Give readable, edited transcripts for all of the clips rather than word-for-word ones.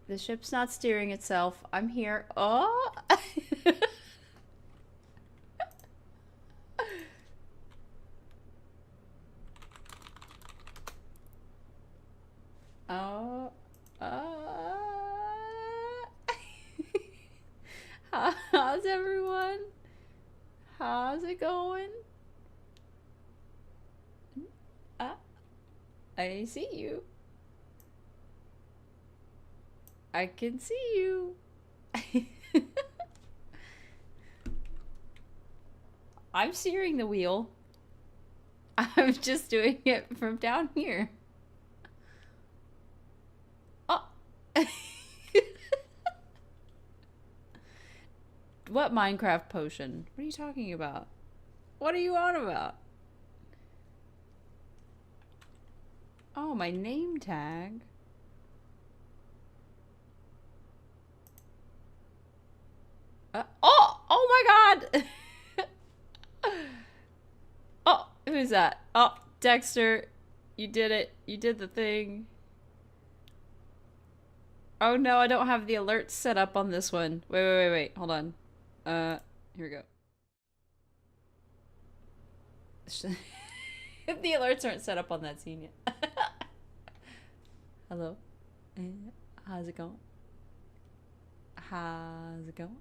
The ship's not steering itself. I'm here. Oh! Oh. How's everyone? How's it going? I see you. I can see you. I'm steering the wheel. I'm just doing it from down here. Oh. What Minecraft potion? What are you talking about? What are you on about? Oh, my name tag. Oh my god! Oh, who's that? Oh, Dexter. You did it. You did the thing. Oh no, I don't have the alerts set up on this one. Wait. Hold on. Here we go. The alerts aren't set up on that scene yet. Hello. How's it going? How's it going?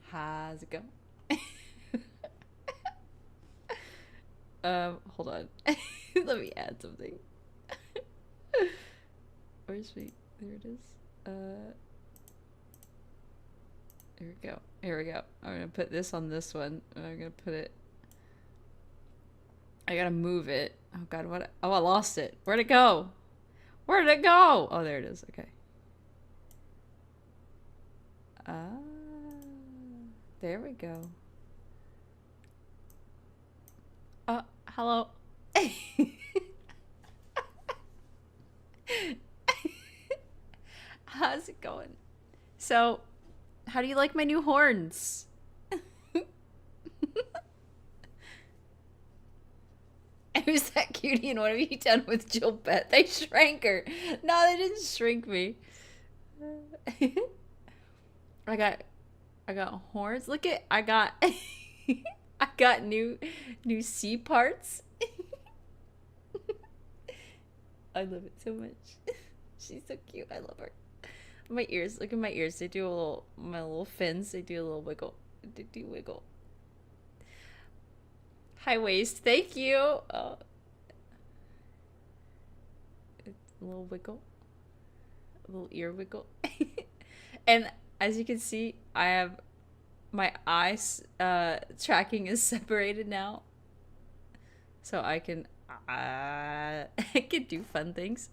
How's it going? Hold on. Let me add something. Where's me? There it is. Here we go. Here we go. I'm gonna put this on this one. I'm gonna put it. I gotta move it. Oh god, what? Oh, I lost it. Where'd it go? Where'd it go? Oh, there it is. Okay. There we go. Hello. How's it going? So, how do you like my new horns? Who's that cutie and what have you done with Jill Beth? They shrank her. No, they didn't shrink me. I got horns. Look at I got I got new C parts. I love it so much. She's so cute. I love her. My ears. Look at my ears. They do a little my little fins. They do a little wiggle. They do wiggle. High waist. Thank you. A little wiggle. A little ear wiggle. And as you can see, I have my eyes tracking is separated now. So I can I can do fun things.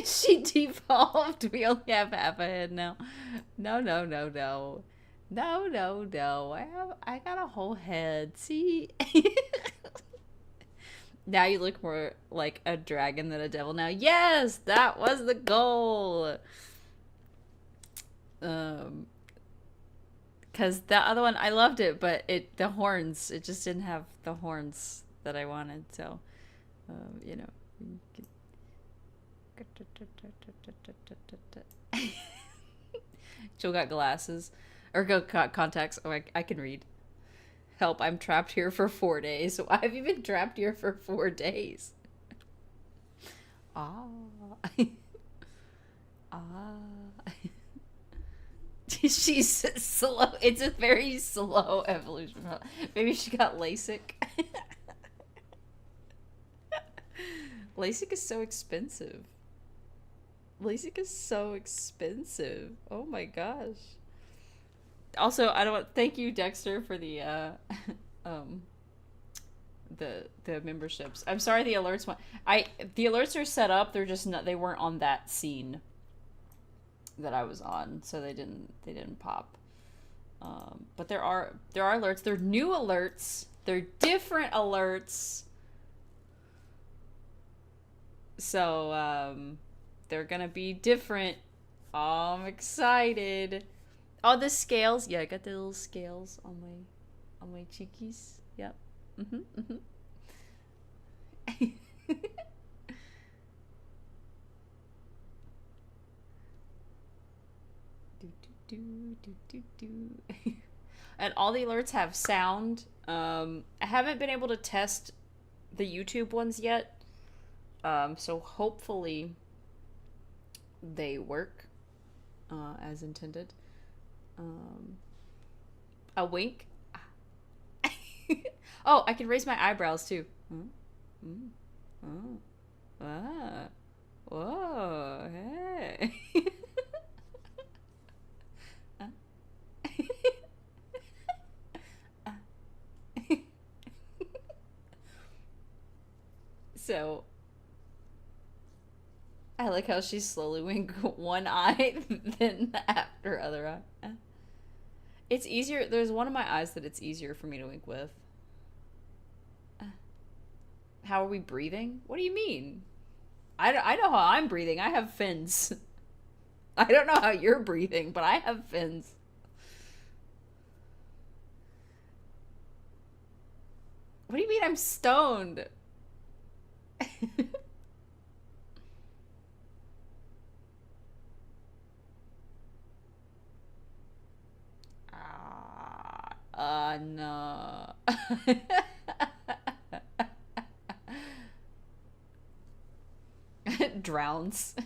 She devolved. We only have half a head now. No. I got a whole head. See? Now you look more like a dragon than a devil now. Yes, that was the goal. Because the other one, I loved it, but the horns, it just didn't have the horns that I wanted. So, you know. Jill got glasses. Or got contacts. Oh, I can read. Help, I'm trapped here for 4 days. Why have you been trapped here for 4 days? Ah. She's slow. It's a very slow evolution. Maybe she got LASIK. LASIK is so expensive. LASIK is so expensive. Oh my gosh. Also, I don't. Thank you, Dexter, for the the memberships. I'm sorry the alerts went. The alerts are set up. They're just not. They weren't on that scene that I was on, so they didn't pop. But there are alerts. They're new alerts. They're different alerts. So they're gonna be different. Oh, I'm excited. Oh, the scales. Yeah, I got the little scales on my cheekies. Yep. Do, do, do, do, do. And all the alerts have sound. I haven't been able to test the YouTube ones yet. So hopefully they work as intended. A wink. Oh, I can raise my eyebrows too. Oh. Ah. Whoa. Hey. So I like how she slowly wink one eye, then after other eye. It's easier. There's one of my eyes that it's easier for me to wink with. How are we breathing? What do you mean? I know how I'm breathing. I have fins. I don't know how you're breathing, but I have fins. What do you mean I'm stoned? No. Drowns.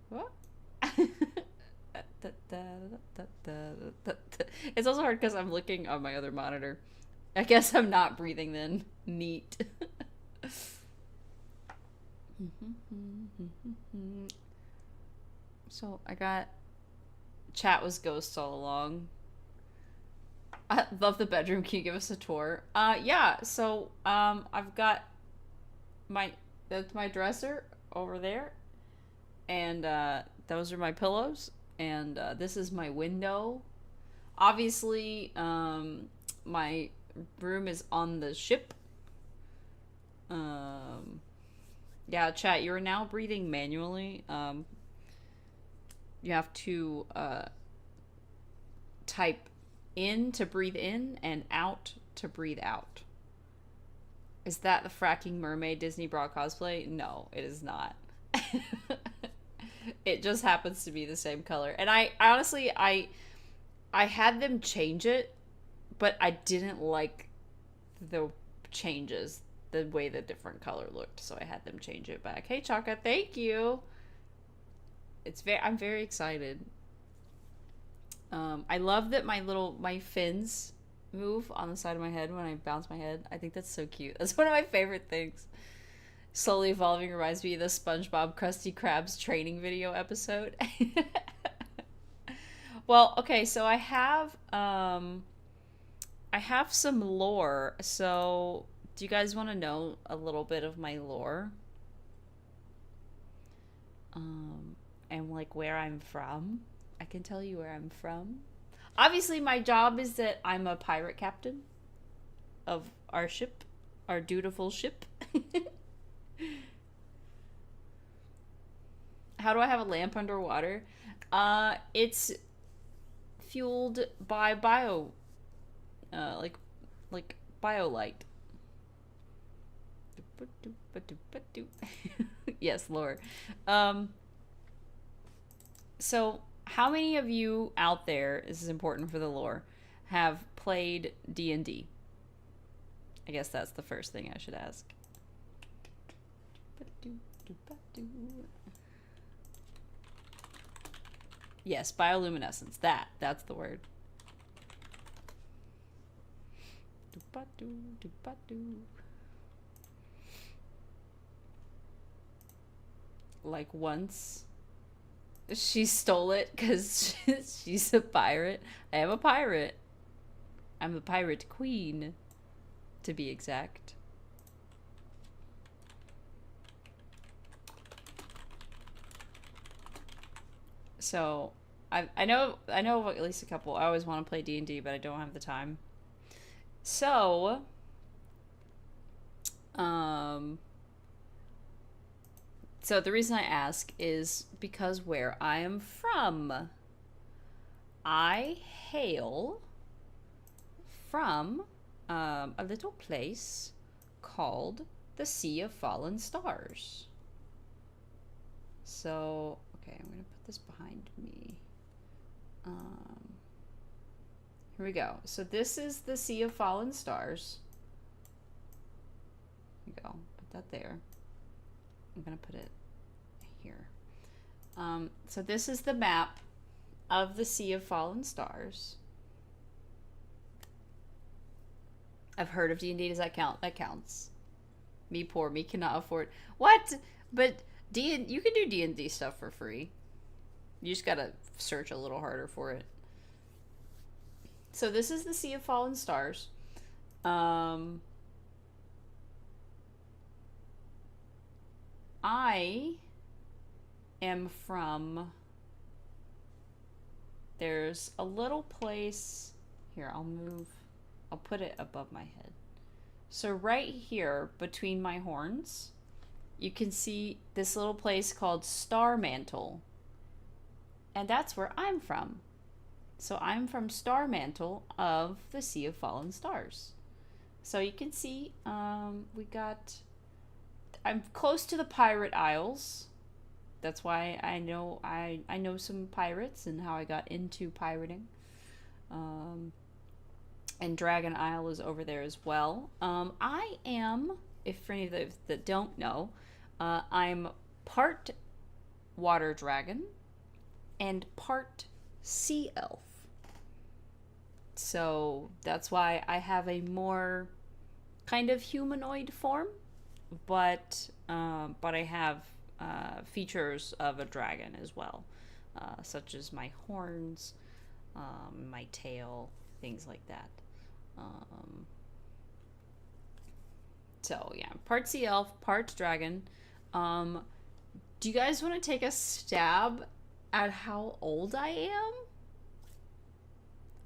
What? It's also hard because I'm looking on my other monitor. I guess I'm not breathing then. Neat. So I got chat was ghosts all along. I love the bedroom. Can you give us a tour? Yeah. So I've got that's my dresser over there, and those are my pillows, and this is my window. Obviously, my room is on the ship. Yeah, chat. You are now breathing manually. You have to type in to breathe in and out to breathe out. Is that the fracking mermaid Disney bra cosplay? No, it is not. It just happens to be the same color. And I honestly, I had them change it, but I didn't like the changes, the way the different color looked, so I had them change it back. Hey, Chaka, thank you. I'm very excited. I love that my fins move on the side of my head when I bounce my head. I think that's so cute. That's one of my favorite things. Slowly evolving reminds me of the SpongeBob Krusty Krab's training video episode. Well, okay, so I have some lore. So, do you guys want to know a little bit of my lore? And like where I'm from? I can tell you where I'm from. Obviously, my job is that I'm a pirate captain of our ship, our dutiful ship. How do I have a lamp underwater? It's fueled by like biolight. Yes, lore. So how many of you out there, this is important for the lore, have played D&D? I guess that's the first thing I should ask. Yes, bioluminescence. That's the word. Like once she stole it because she's a pirate. I am a pirate. I'm a pirate queen, to be exact. So I know of at least a couple. I always want to play D&D, but I don't have the time. So So the reason I ask is because where I am from, I hail from a little place called the Sea of Fallen Stars. So, okay, I'm going to put this behind me. Here we go. So this is the Sea of Fallen Stars. Here we go. Put that there. I'm going to put it here. So this is the map of the Sea of Fallen Stars. I've heard of D&D. Does that count? That counts. Me poor. Me cannot afford. What? But you can do D&D stuff for free. You just gotta search a little harder for it. So this is the Sea of Fallen Stars. I am from... There's a little place... Here, I'll put it above my head. So right here, between my horns, you can see this little place called Starmantle. And that's where I'm from. So I'm from Starmantle of the Sea of Fallen Stars. So you can see, I'm close to the Pirate Isles. That's why I know some pirates and how I got into pirating. And Dragon Isle is over there as well. I am, if for any of those that don't know, I'm part water dragon and part sea elf. So that's why I have a more kind of humanoid form, but I have features of a dragon as well, such as my horns, my tail, things like that. So yeah, part sea elf, part dragon. Do you guys want to take a stab at how old I am?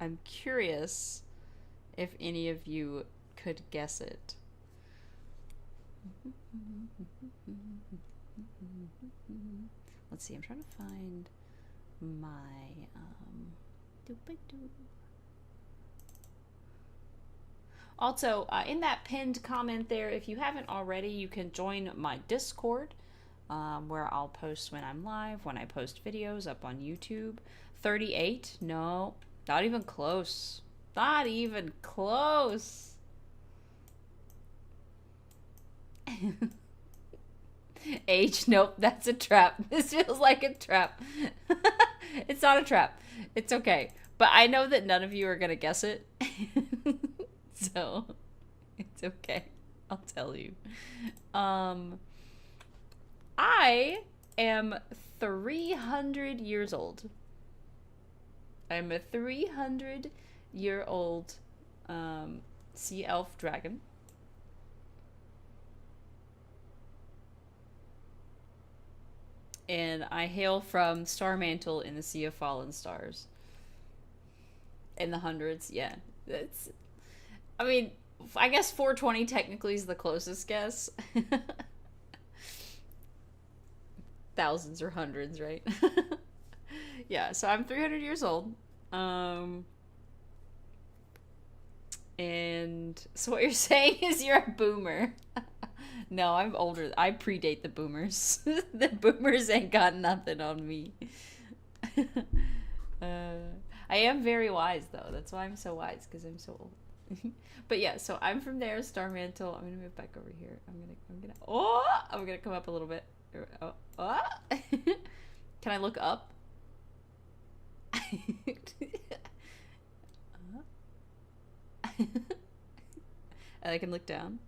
I'm curious if any of you could guess it. Let's see, I'm trying to find my Also, in that pinned comment there, if you haven't already, you can join my Discord, where I'll post when I'm live, when I post videos up on YouTube. 38? No, not even close. Not even close. Age? Nope, that's a trap. This feels like a trap. It's not a trap. It's okay. But I know that none of you are going to guess it. So, it's okay. I'll tell you. I am 300 years old. I'm a 300-year-old sea elf dragon. And I hail from Starmantle in the Sea of Fallen Stars. In the hundreds, yeah. That's... I mean, I guess 420 technically is the closest guess. Thousands or hundreds, right? Yeah, so I'm 300 years old. And so what you're saying is you're a boomer. No, I'm older. I predate the boomers. The boomers ain't got nothing on me. I am very wise, though. That's why I'm so wise, because I'm so old. But yeah, so I'm from there, Starmantle. I'm gonna move back over here. I'm gonna come up a little bit. Can I look up? And I can look down.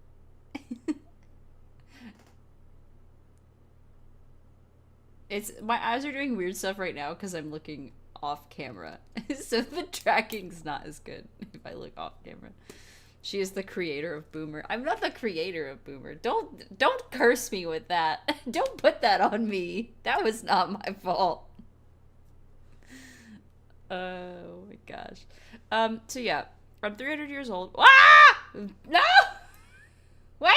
My eyes are doing weird stuff right now because I'm looking off camera. So the tracking's not as good if I look off camera. She is the creator of Boomer. I'm not the creator of Boomer. Don't curse me with that. Don't put that on me. That was not my fault. Oh my gosh. So yeah, I'm 300 years old. Ah! No! Wait!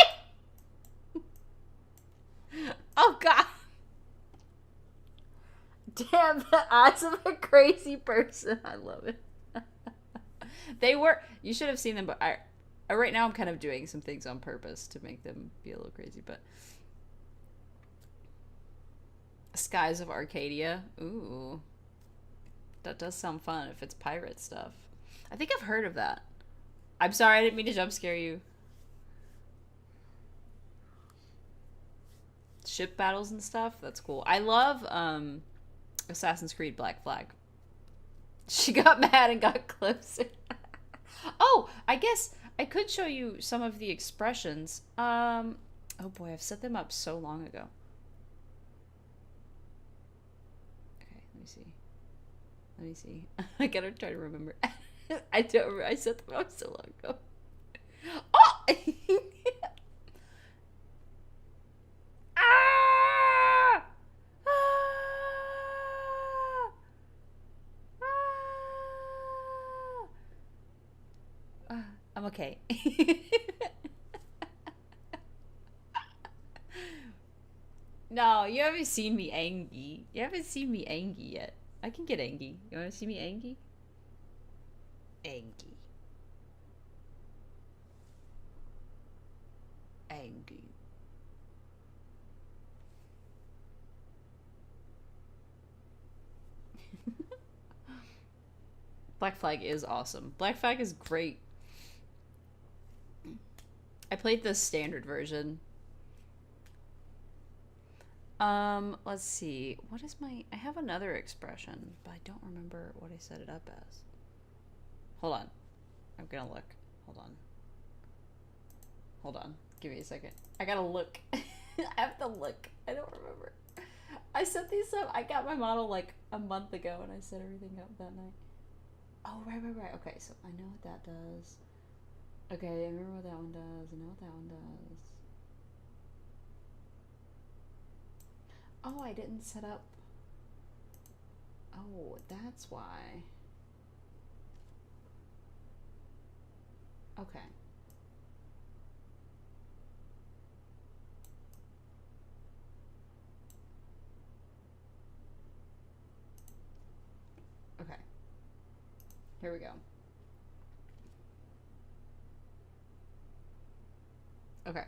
Oh god. Damn, the eyes of a crazy person. I love it. They were. You should have seen them, but right now I'm kind of doing some things on purpose to make them be a little crazy. But Skies of Arcadia. Ooh, that does sound fun if it's pirate stuff. I think I've heard of that. I'm sorry, I didn't mean to jump scare you. Ship battles and stuff. That's cool. I love Assassin's Creed Black Flag. She got mad and got closer. Oh, I guess I could show you some of the expressions. Oh boy, I've set them up so long ago. Okay, let me see. Let me see. I gotta try to remember. I don't remember. I set them up so long ago. Oh! Ah! I'm okay. No, you haven't seen me angry. You haven't seen me angry yet. I can get angry. You want to see me angry? Angry. Angry. Black Flag is awesome. Black Flag is great. I played the standard version. Let's see. What is my... I have another expression, but I don't remember what I set it up as. Hold on. I'm gonna look. Hold on. Hold on. Give me a second. I gotta look. I have to look. I don't remember. I set these up. I got my model like a month ago and I set everything up that night. Oh, right. Okay, so I know what that does. Okay, I remember what that one does. I know what that one does. Oh, I didn't set up. Oh, that's why. Okay. Okay. Here we go. Okay.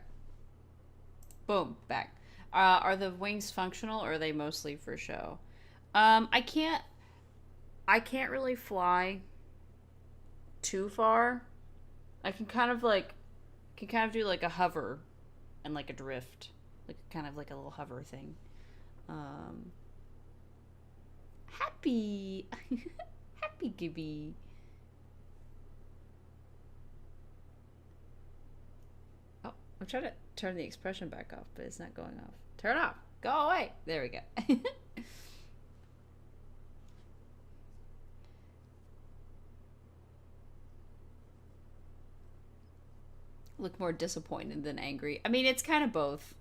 Boom, back. Are the wings functional or are they mostly for show? I can't really fly too far. I can kind of do like a hover and like a drift. Like kind of like a little hover thing. Happy Happy Gibby. Oh, I'm trying to turn the expression back off, but it's not going off. Turn it off. Go away. There we go. Look more disappointed than angry. I mean, it's kind of both.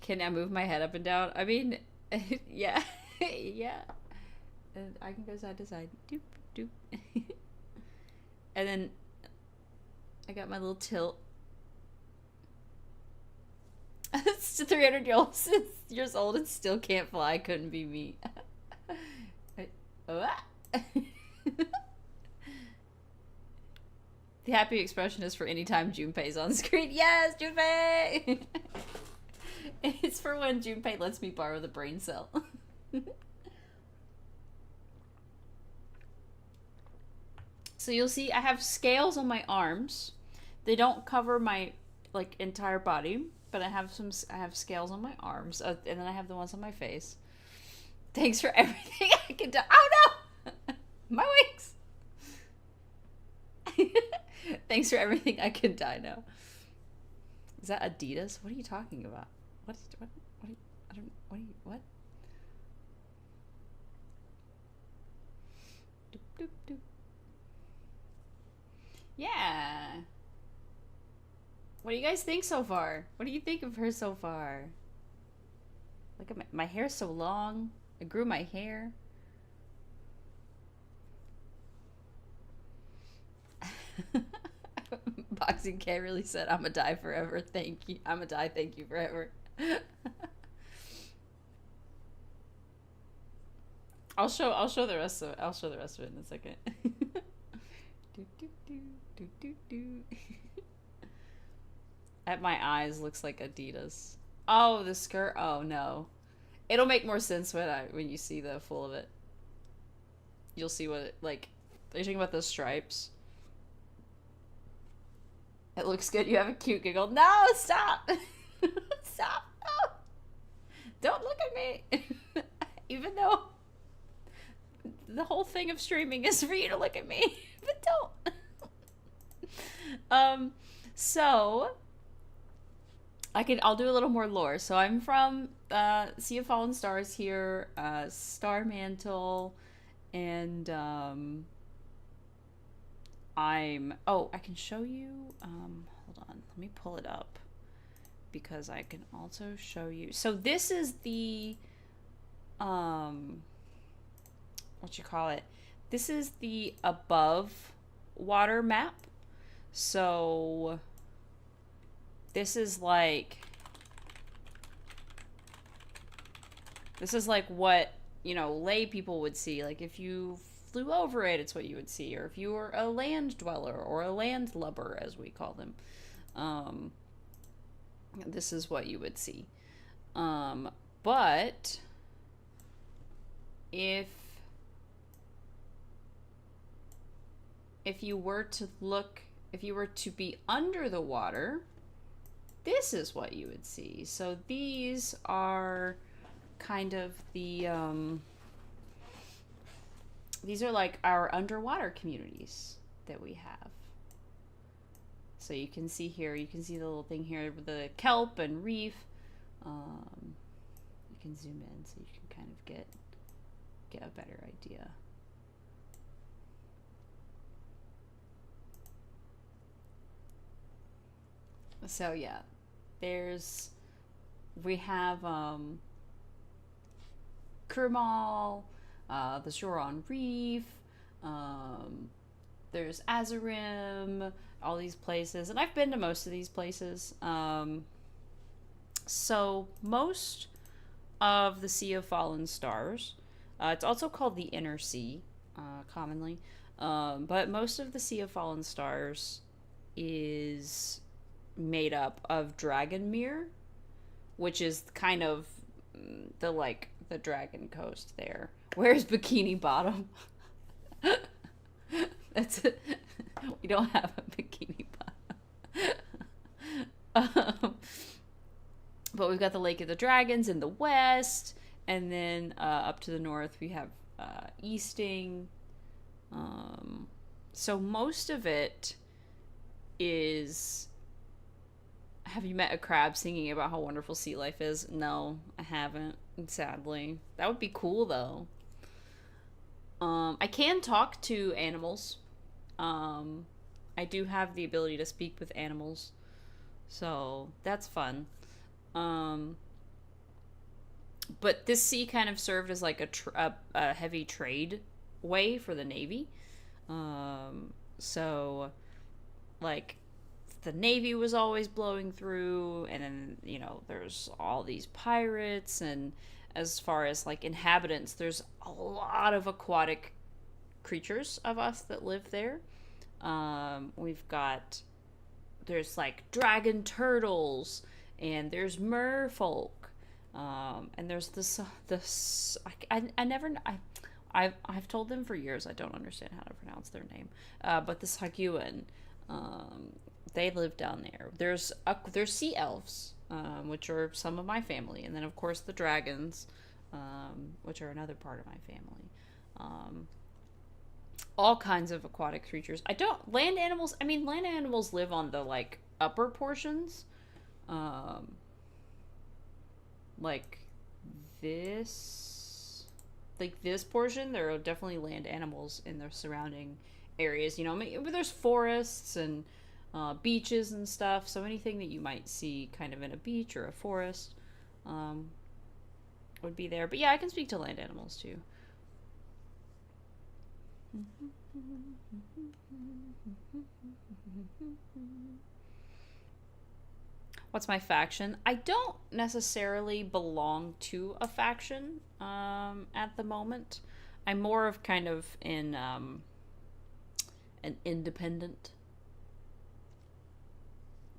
Can I move my head up and down? I mean, yeah. Yeah. And I can go side to side. Doop, doop. And then I got my little tilt. It's 300 years old and still can't fly. Couldn't be me. The happy expression is for anytime Junpei's on screen. Yes, Junpei! It's for when Junpei lets me borrow the brain cell. So you'll see I have scales on my arms. They don't cover my like entire body, but I have scales on my arms, and then I have the ones on my face. Thanks for everything I can do. Oh no! My wings! Thanks for everything I can die now. Is that Adidas? What are you talking about? What? Doop, doop, doop. Yeah. What do you guys think so far? What do you think of her so far? Look at my hair's so long. I grew my hair. Boxing K really said, "I'ma die forever. Thank you. I'ma die. Thank you forever." I'll show the rest of it. I'll show the rest of it in a second. Do, do, do, do, do, do. At my eyes looks like Adidas. Oh, the skirt. Oh no. It'll make more sense when you see the full of it. You'll see what it like. Are you talking about those stripes? It looks good. You have a cute giggle. No, stop. Stop. No. Don't look at me. Even though the whole thing of streaming is for you to look at me. But don't. So I'll do a little more lore. So I'm from Sea of Fallen Stars here, Star Mantle, and I can show you, hold on, let me pull it up, because I can also show you. So this is the, what you call it? This is the above water map. So this is like what, lay people would see. Like if you flew over it, it's what you would see. Or if you were a land dweller or a landlubber, as we call them, this is what you would see. But if you were to be under the water, this is what you would see. So these are kind of the these are like our underwater communities that we have. So you can see here, you can see the little thing here with the kelp and reef. You can zoom in so you can kind of get a better idea. So yeah, we have Kurmal, the shore on Reef, there's Azarim, all these places, and I've been to most of these places. So most of the Sea of Fallen Stars, it's also called the Inner Sea, commonly, but most of the Sea of Fallen Stars is made up of Dragonmere, which is kind of the Dragon Coast there. Where's Bikini Bottom? That's it. We don't have a Bikini Bottom. But we've got the Lake of the Dragons in the west, and then up to the north we have Easting. So most of it is... Have you met a crab singing about how wonderful sea life is? No, I haven't, sadly. That would be cool, though. I can talk to animals. I do have the ability to speak with animals, so that's fun. But this sea kind of served as like a heavy trade way for the Navy. So, like, the Navy was always blowing through, and then, there's all these pirates, and as far as, like, inhabitants, there's a lot of aquatic creatures of us that live there. There's, like, dragon turtles, and there's merfolk, and there's I've told them for years I don't understand how to pronounce their name, but the Saguin, they live down there. There's sea elves, which are some of my family, and then of course the dragons, which are another part of my family. All kinds of aquatic creatures. Land animals live on the, like, upper portions, like this portion. There are definitely land animals in the surrounding areas. There's forests and beaches and stuff, so anything that you might see kind of in a beach or a forest would be there. But yeah, I can speak to land animals too. What's my faction? I don't necessarily belong to a faction at the moment. I'm more of kind of in an independent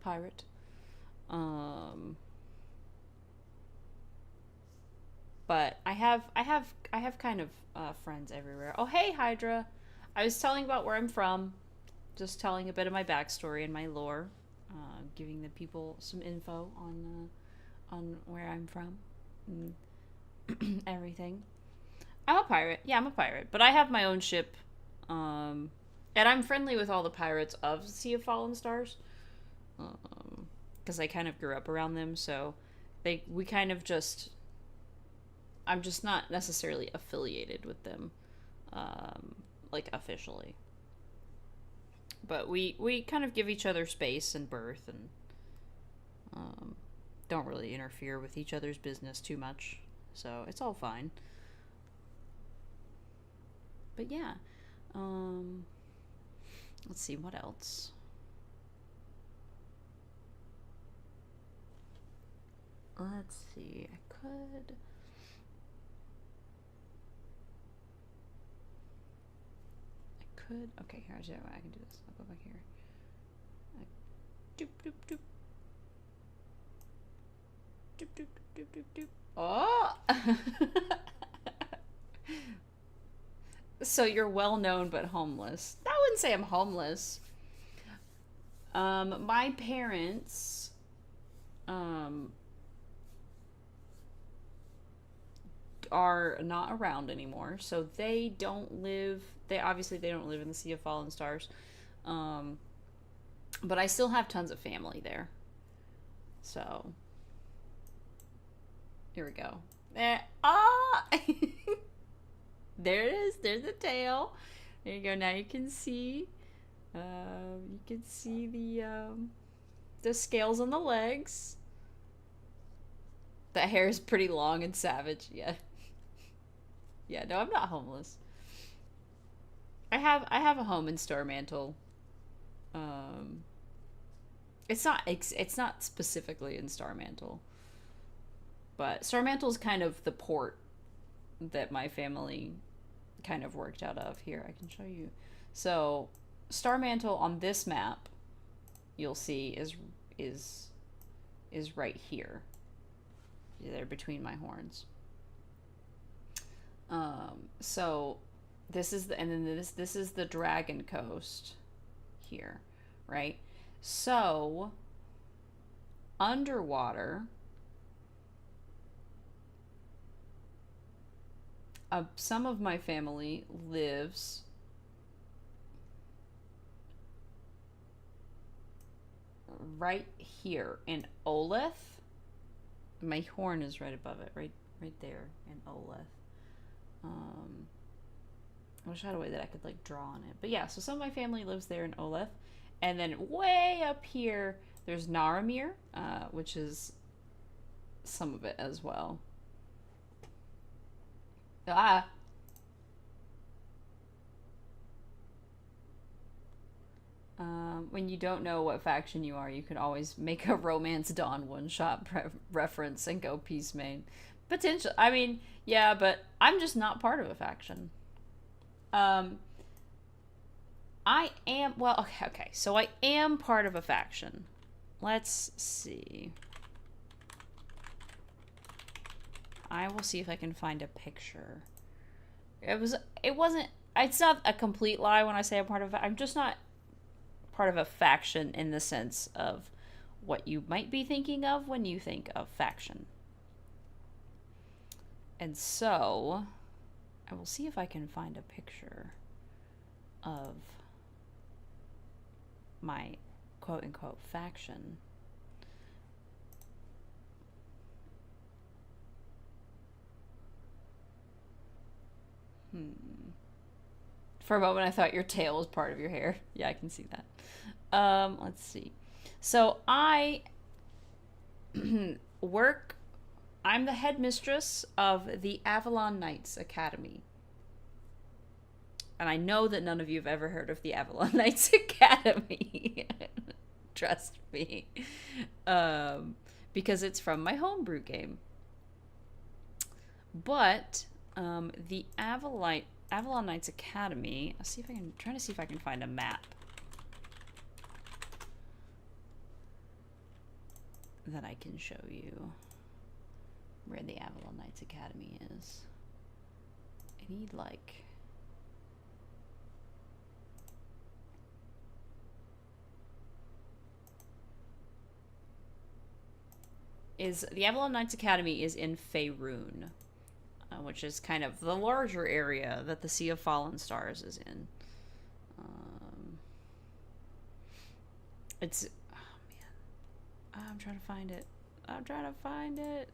pirate. Um, but I have kind of friends everywhere. Oh hey Hydra, I was telling about where I'm from, just telling a bit of my backstory and my lore, giving the people some info on where I'm from and everything. I'm a pirate. Yeah, I'm a pirate, but I have my own ship, and I'm friendly with all the pirates of Sea of Fallen Stars, because I kind of grew up around them. So we kind of just I'm just not necessarily affiliated with them, like officially. But we kind of give each other space and birth, and don't really interfere with each other's business too much. So it's all fine. But yeah, let's see what else. Let's see. I could. Okay, here's how I can do this. I'll go back here. Doop doop doop. Doop doop doop doop doop doop. Oh. So you're well known but homeless. I wouldn't say I'm homeless. My parents, are not around anymore, so they don't live. They don't live in the Sea of Fallen Stars. Um, but I still have tons of family there. So here we go. There it is. There's the tail. There you go. Now you can see. You can see the scales on the legs. The hair is pretty long and savage. Yeah. Yeah. No, I'm not homeless. I have a home in Starmantle. Um, it's not specifically in Starmantle, but Starmantle is kind of the port that my family kind of worked out of. Here, I can show you. So, Starmantle on this map, you'll see is right here. They're between my horns. So this is the and then this is the Dragon Coast here, right? So underwater, some of my family lives right here in Oleth. My horn is right above it, right there in Oleth. I wish I had a way that I could like draw on it. But yeah, so some of my family lives there in Oleth. And then way up here, there's Naramir, which is some of it as well. Ah! When you don't know what faction you are, you can always make a Romance Dawn one-shot reference and go Peace Main. Potential. I mean, yeah, but I'm just not part of a faction. Um, I am, well, okay, so I am part of a faction. Let's see. I will see if I can find a picture. It's not a complete lie when I say I'm part of I'm just not part of a faction in the sense of what you might be thinking of when you think of faction. And so, I will see if I can find a picture of my quote-unquote faction. For a moment, I thought your tail was part of your hair. Yeah, I can see that. Let's see. So I work. I'm the headmistress of the Avalon Knights Academy. And I know that none of you have ever heard of the Avalon Knights Academy. Trust me. Because it's from my homebrew game. But the Avalon Knights Academy. I'll see if I can, trying to see if I can find a map that I can show you where the Avalon Knights Academy is. I need like... the Avalon Knights Academy is in Faerun, which is kind of the larger area that the Sea of Fallen Stars is in. It's... Oh, man. I'm trying to find it. I'm trying to find it.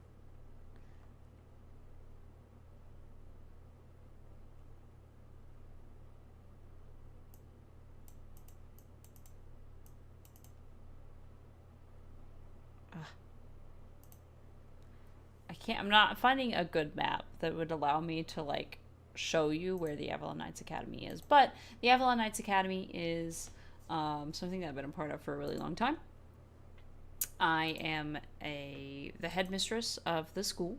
I'm not finding a good map that would allow me to like show you where the Avalon Knights Academy is. But the Avalon Knights Academy is something that I've been a part of for a really long time. I am the headmistress of the school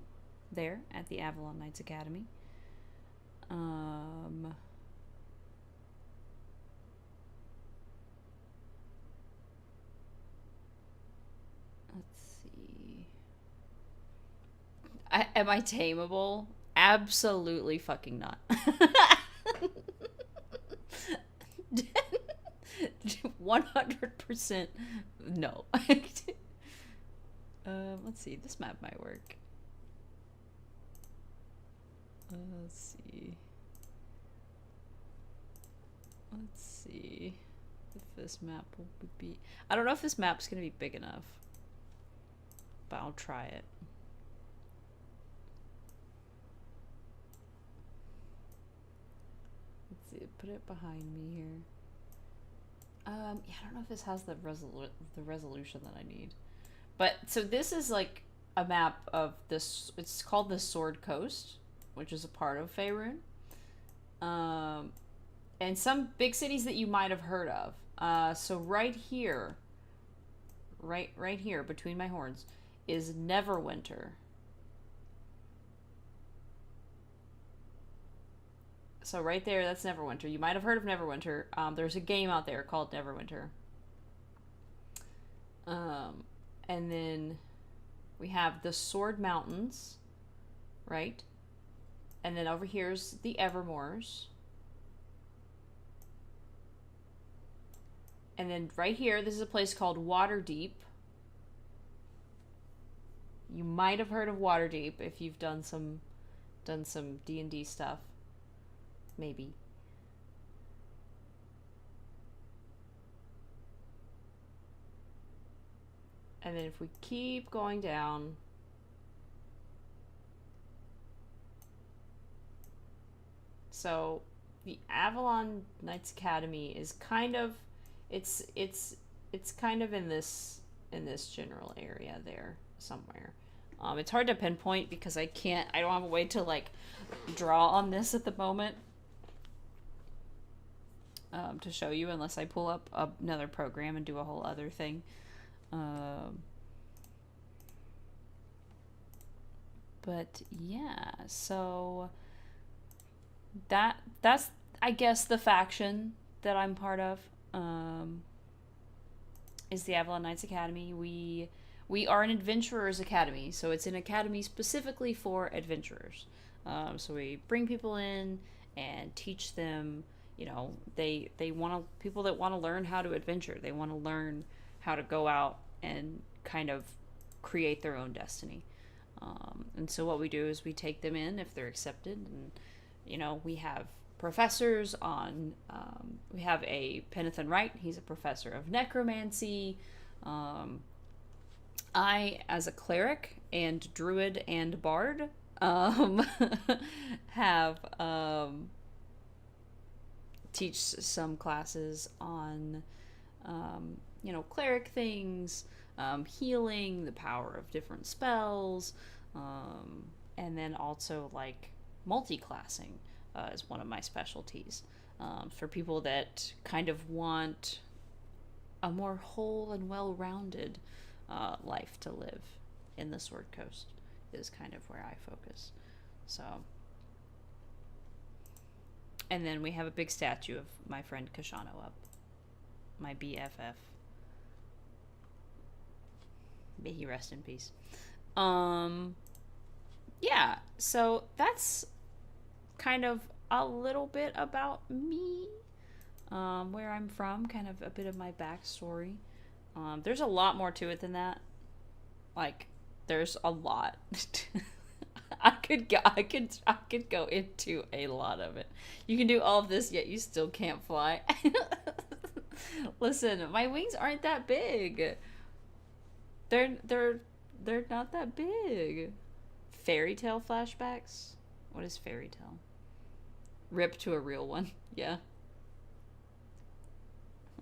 there at the Avalon Knights Academy. Let's see. Am I tameable? Absolutely fucking not. 100% no. Let's see. This map might work. Let's see. Let's see if this map will be... I don't know if this map's gonna be big enough, but I'll try it. Put it behind me here. Yeah, I don't know if this has the resolution that I need. But, so this is like a map of this, it's called the Sword Coast, which is a part of Faerun. And some big cities that you might have heard of. So right here, right here, between my horns, is Neverwinter. So right there, that's Neverwinter. You might have heard of Neverwinter. There's a game out there called Neverwinter. And then we have the Sword Mountains, right? And then over here's the Evermoors. And then right here, this is a place called Waterdeep. You might have heard of Waterdeep if you've done some D&D stuff. Maybe. And then if we keep going down, so the Avalon Knights Academy is kind of, it's kind of in this general area there somewhere. It's hard to pinpoint because I don't have a way to like draw on this at the moment. To show you unless I pull up another program and do a whole other thing. But yeah, so that's I guess the faction that I'm part of is the Avalon Knights Academy. We are an adventurers academy, so it's an academy specifically for adventurers. So we bring people in and teach them. You know, they want people that want to learn how to adventure. They want to learn how to go out and kind of create their own destiny. And so what we do is we take them in if they're accepted. And, you know, we have professors on, we have a Penithan Wright. He's a professor of necromancy. I, as a cleric and druid and bard, have, teach some classes on, you know, cleric things, healing, the power of different spells, and then also like multi-classing is one of my specialties for people that kind of want a more whole and well-rounded life to live in the Sword Coast is kind of where I focus. So And then we have a big statue of my friend Kashano up. My BFF. May he rest in peace. Yeah, so that's kind of a little bit about me, where I'm from, kind of a bit of my backstory. There's a lot more to it than that. Like, there's a lot. I could go into a lot of it. You can do all of this, yet you still can't fly. Listen, my wings aren't that big. They're not that big. Fairy tale flashbacks? What is fairy tale? Rip to a real one. Yeah.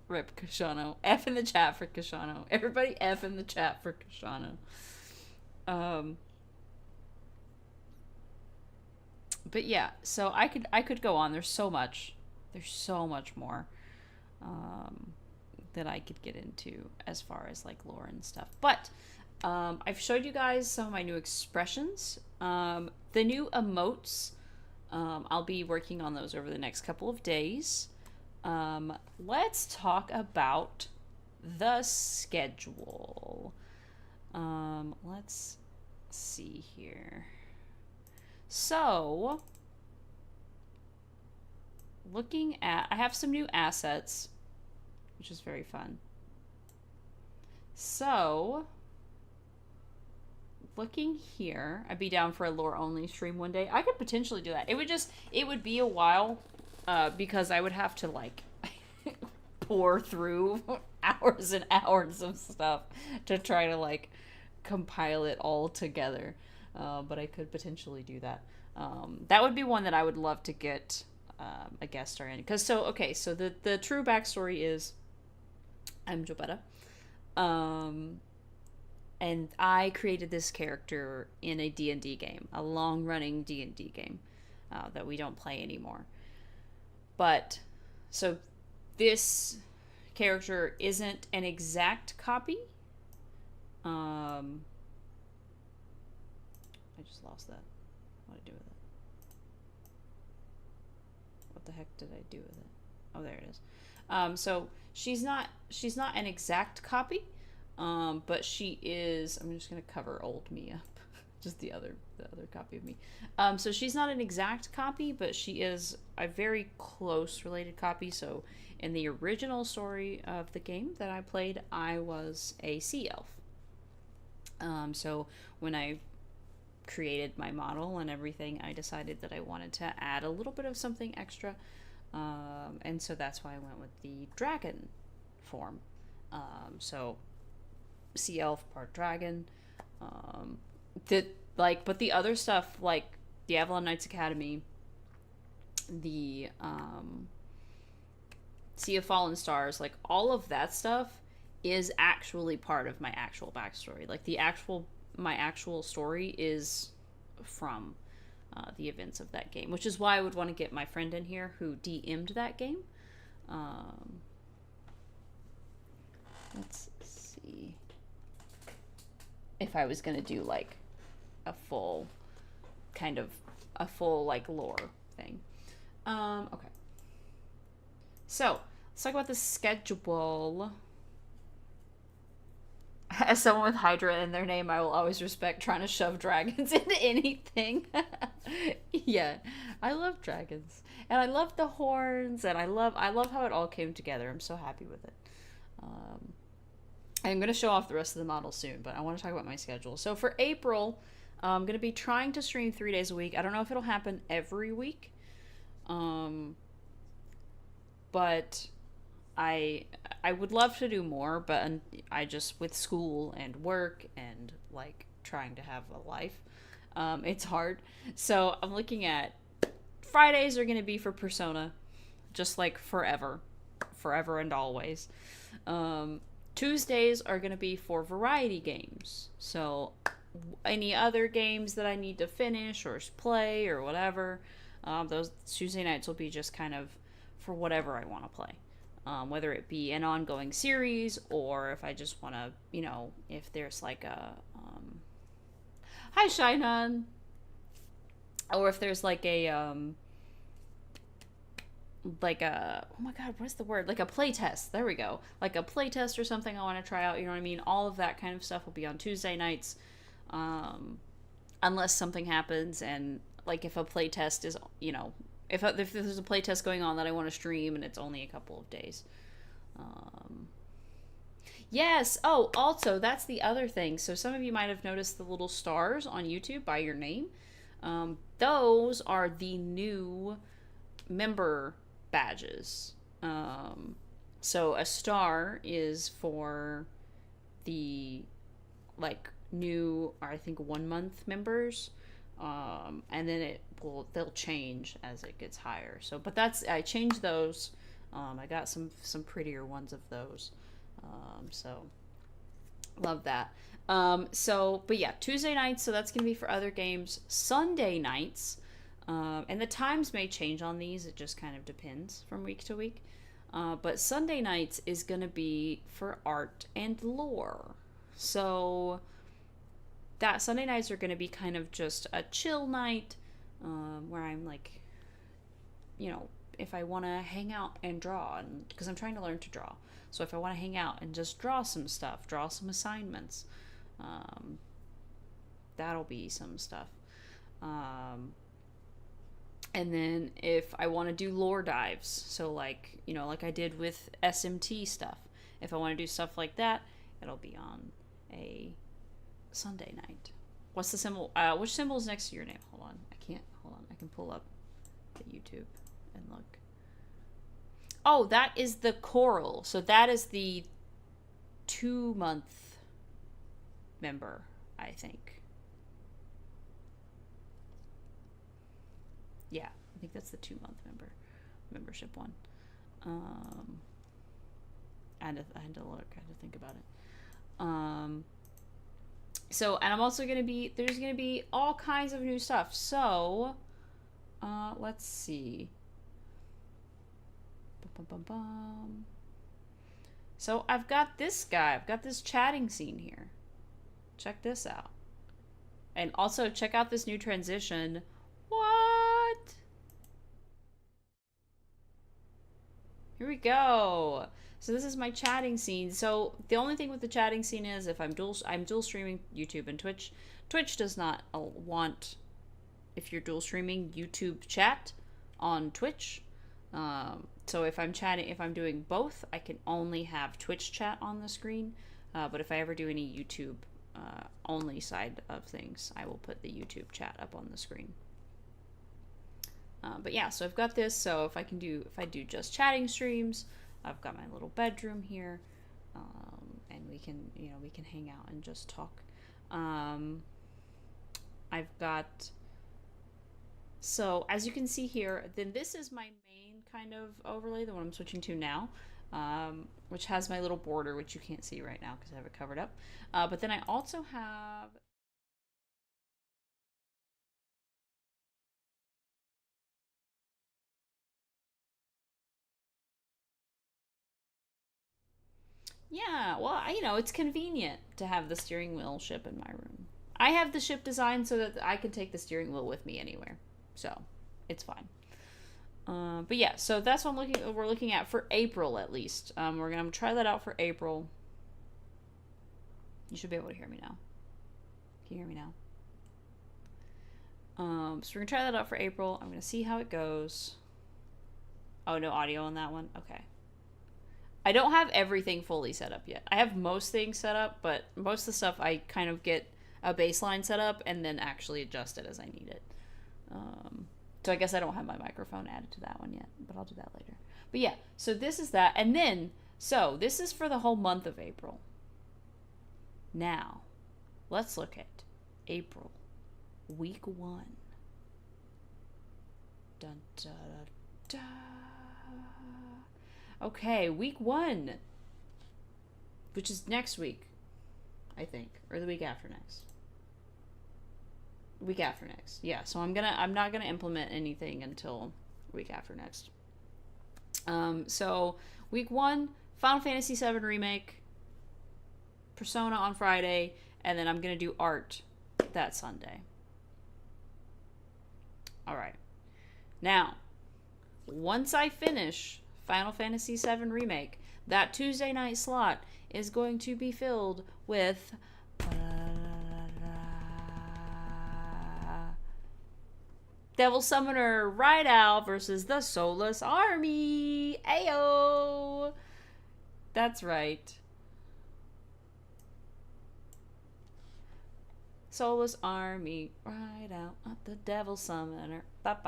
Rip Kashano. F in the chat for Kashano. Everybody F in the chat for Kashano. But yeah, so I could go on. There's so much more that I could get into as far as like lore and stuff. But I've showed you guys some of my new expressions. The new emotes, I'll be working on those over the next couple of days. Let's talk about the schedule. Let's see here. So, I have some new assets, which is very fun. So, looking here, I'd be down for a lore only stream one day. I could potentially do that. It would be a while, because I would have to like pour through hours and hours of stuff to try to like compile it all together. But I could potentially do that. That would be one that I would love to get a guest star in. Because so the true backstory is I'm Jobetta. And I created this character in a D&D game, a long-running D&D game that we don't play anymore. But so this character isn't an exact copy. I just lost that. What did I do with it? What the heck did I do with it? Oh, there it is. So she's not an exact copy, but she is. I'm just gonna cover old me up, just the other copy of me. So she's not an exact copy, but she is a very close related copy. So in the original story of the game that I played, I was a sea elf. So when I created my model and everything, I decided that I wanted to add a little bit of something extra, and so that's why I went with the dragon form. So sea elf part dragon. But the other stuff like the Avalon Knights Academy, the Sea of Fallen Stars, like all of that stuff is actually part of my actual backstory. Like my actual story is from the events of that game, which is why I would want to get my friend in here who DM'd that game. Let's see if I was gonna do like a full like lore thing. Okay, so let's talk about the schedule. As someone with Hydra in their name, I will always respect trying to shove dragons into anything. Yeah, I love dragons, and I love the horns, and I love how it all came together. I'm so happy with it. I'm gonna show off the rest of the model soon, but I want to talk about my schedule. So for April, I'm gonna be trying to stream 3 days a week. I don't know if it'll happen every week, but I would love to do more, but I just, with school and work and like trying to have a life, it's hard. So I'm looking at Fridays are going to be for Persona, just like forever and always. Tuesdays are going to be for variety games. So any other games that I need to finish or play or whatever, those Tuesday nights will be just kind of for whatever I want to play. Whether it be an ongoing series or if I just want to, if there's like a, hi Shinan, or if there's like a, like a, oh my god, what's the word, like a play test, there we go, like a play test or something I want to try out, you know what I mean, all of that kind of stuff will be on Tuesday nights, unless something happens, and like if a play test is, you know, if there's a play test going on that I want to stream and it's only a couple of days. um, yes, oh, also that's the other thing, so some of you might have noticed the little stars on YouTube by your name. Those are the new member badges. So a star is for the like new, or I think 1 month members, and then they'll change as it gets higher. So, but that's, I changed those. I got some prettier ones of those. So love that. So, but yeah, Tuesday nights. So that's gonna be for other games. Sunday nights. And the times may change on these. It just kind of depends from week to week. But Sunday nights is going to be for art and lore. So that Sunday nights are going to be kind of just a chill night, where I'm like, you know, if I want to hang out and draw, because I'm trying to learn to draw. So if I want to hang out and just draw some stuff, draw some assignments, that'll be some stuff. And then if I want to do lore dives, so like, you know, like I did with SMT stuff, if I want to do stuff like that, it'll be on a Sunday night. What's the symbol? Which symbol is next to your name? Hold on. I can pull up the YouTube and look. Oh, that is the coral. So that is the 2-month member, I think. Yeah, I think that's the 2-month membership one. I had to look. I had to think about it. So, and I'm also there's gonna be all kinds of new stuff. So, let's see. So I've got this guy. I've got this chatting scene here. Check this out. And also check out this new transition. What? Here we go. So this is my chatting scene. So the only thing with the chatting scene is if I'm dual streaming YouTube and Twitch. Twitch does not want, if you're dual streaming, YouTube chat on Twitch. So if I'm doing both, I can only have Twitch chat on the screen. But if I ever do any YouTube only side of things, I will put the YouTube chat up on the screen. But yeah, so I've got this. So if I do just chatting streams, I've got my little bedroom here, and we can hang out and just talk. I've got, so as you can see here, then this is my main kind of overlay, the one I'm switching to now, which has my little border, which you can't see right now because I have it covered up. But then I also have, yeah, well, it's convenient to have the steering wheel ship in my room. I have the ship designed so that I can take the steering wheel with me anywhere, so it's fine. But yeah, so that's what we're looking at for April at least. We're gonna try that out for April. You should be able to hear me now. Can you hear me now? So we're gonna try that out for April. I'm gonna see how it goes. Oh, no audio on that one? Okay. I don't have everything fully set up yet. I have most things set up, but most of the stuff I kind of get a baseline set up and then actually adjust it as I need it. So I guess I don't have my microphone added to that one yet, but I'll do that later. But yeah, so this is that. And then, so this is for the whole month of April. Now, let's look at April, week 1. Dun, da, da, da. Okay, week 1, which is next week, I think, or the week after next. Week after next, yeah. So I'm not gonna implement anything until week after next. So week 1, Final Fantasy VII Remake, Persona on Friday, and then I'm gonna do art that Sunday. All right. Now, once I finish Final Fantasy VII Remake, that Tuesday night slot is going to be filled with Devil Summoner Rideout versus the Soulless Army. Ayo! That's right. Soulless Army Rideout at the Devil Summoner. That's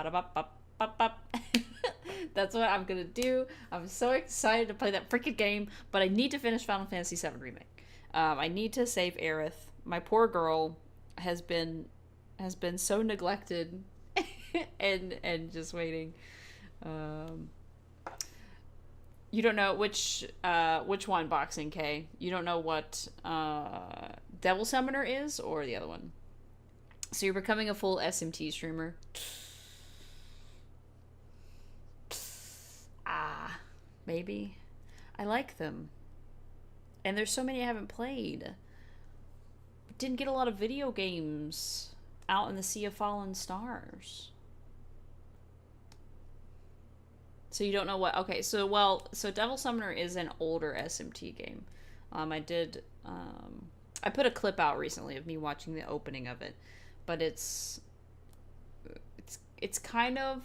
what I'm gonna do. I'm so excited to play that freaking game, but I need to finish Final Fantasy VII Remake. I need to save Aerith. My poor girl has been so neglected and just waiting. You don't know which one, Boxing K. You don't know what Devil Summoner is, or the other one. So you're becoming a full SMT streamer. Maybe. I like them. And there's so many I haven't played. Didn't get a lot of video games out in the Sea of Fallen Stars. So you don't know what... Okay, so Devil Summoner is an older SMT game. I put a clip out recently of me watching the opening of it. But it's kind of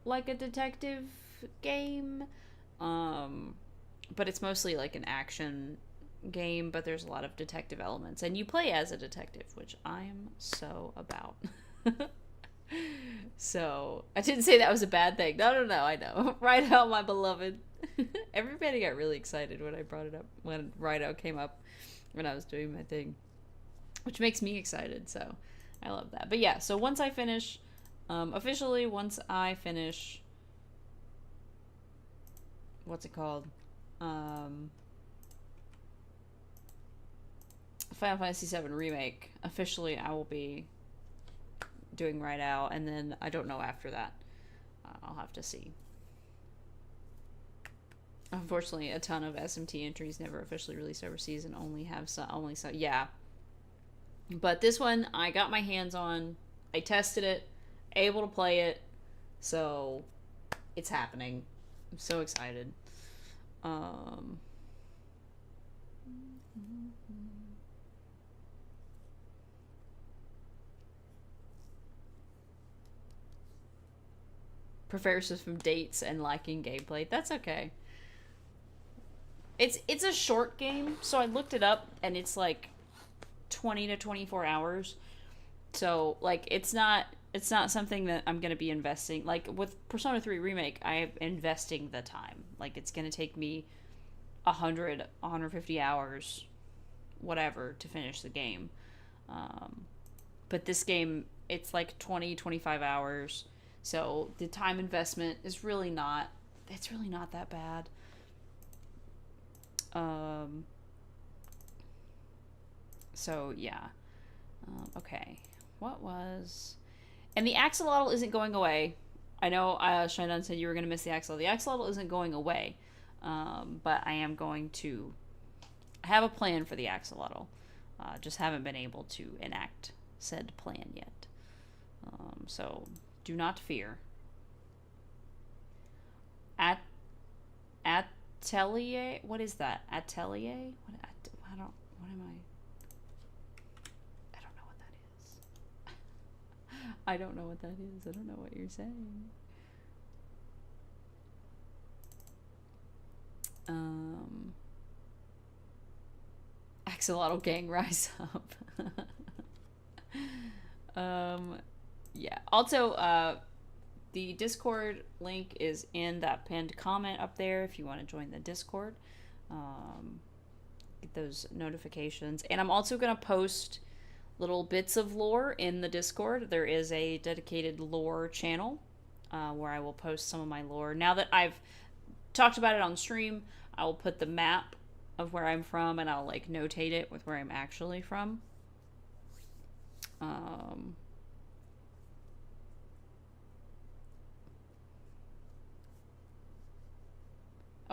like a detective game. But it's mostly like an action game, but there's a lot of detective elements. And you play as a detective, which I'm so about. So, I didn't say that was a bad thing. No, I know. Rideout, my beloved. Everybody got really excited when I brought it up, when Rideout came up when I was doing my thing. Which makes me excited, so I love that. But yeah, so once I finish, officially, once I finish, what's it called? Final Fantasy VII Remake, officially I will be doing Rideout, and then I don't know after that. I'll have to see. Unfortunately, a ton of SMT entries never officially released overseas and only some, yeah. But this one, I got my hands on. I tested it, able to play it, so it's happening. I'm so excited. Prefers from dates and liking gameplay. That's okay. It's a short game, so I looked it up, and it's like 20 to 24 hours. So like it's not something that I'm gonna be investing. Like with Persona 3 Remake, I am investing the time. Like it's gonna take me 150 hours, whatever, to finish the game. But this game, it's like 25 hours. So the time investment is really not, it's really not that bad. So yeah. Okay. What was... And the axolotl isn't going away. I know Shinon said you were going to miss the axolotl. The axolotl isn't going away. But I am going to... I have a plan for the axolotl. Just haven't been able to enact said plan yet. So... Do not fear. Atelier? What is that? Atelier? I don't know what that is. I don't know what that is. I don't know what you're saying. Axolotl gang rise up. Yeah. Also, the Discord link is in that pinned comment up there if you want to join the Discord. Get those notifications. And I'm also going to post little bits of lore in the Discord. There is a dedicated lore channel where I will post some of my lore. Now that I've talked about it on stream, I will put the map of where I'm from, and I'll like notate it with where I'm actually from.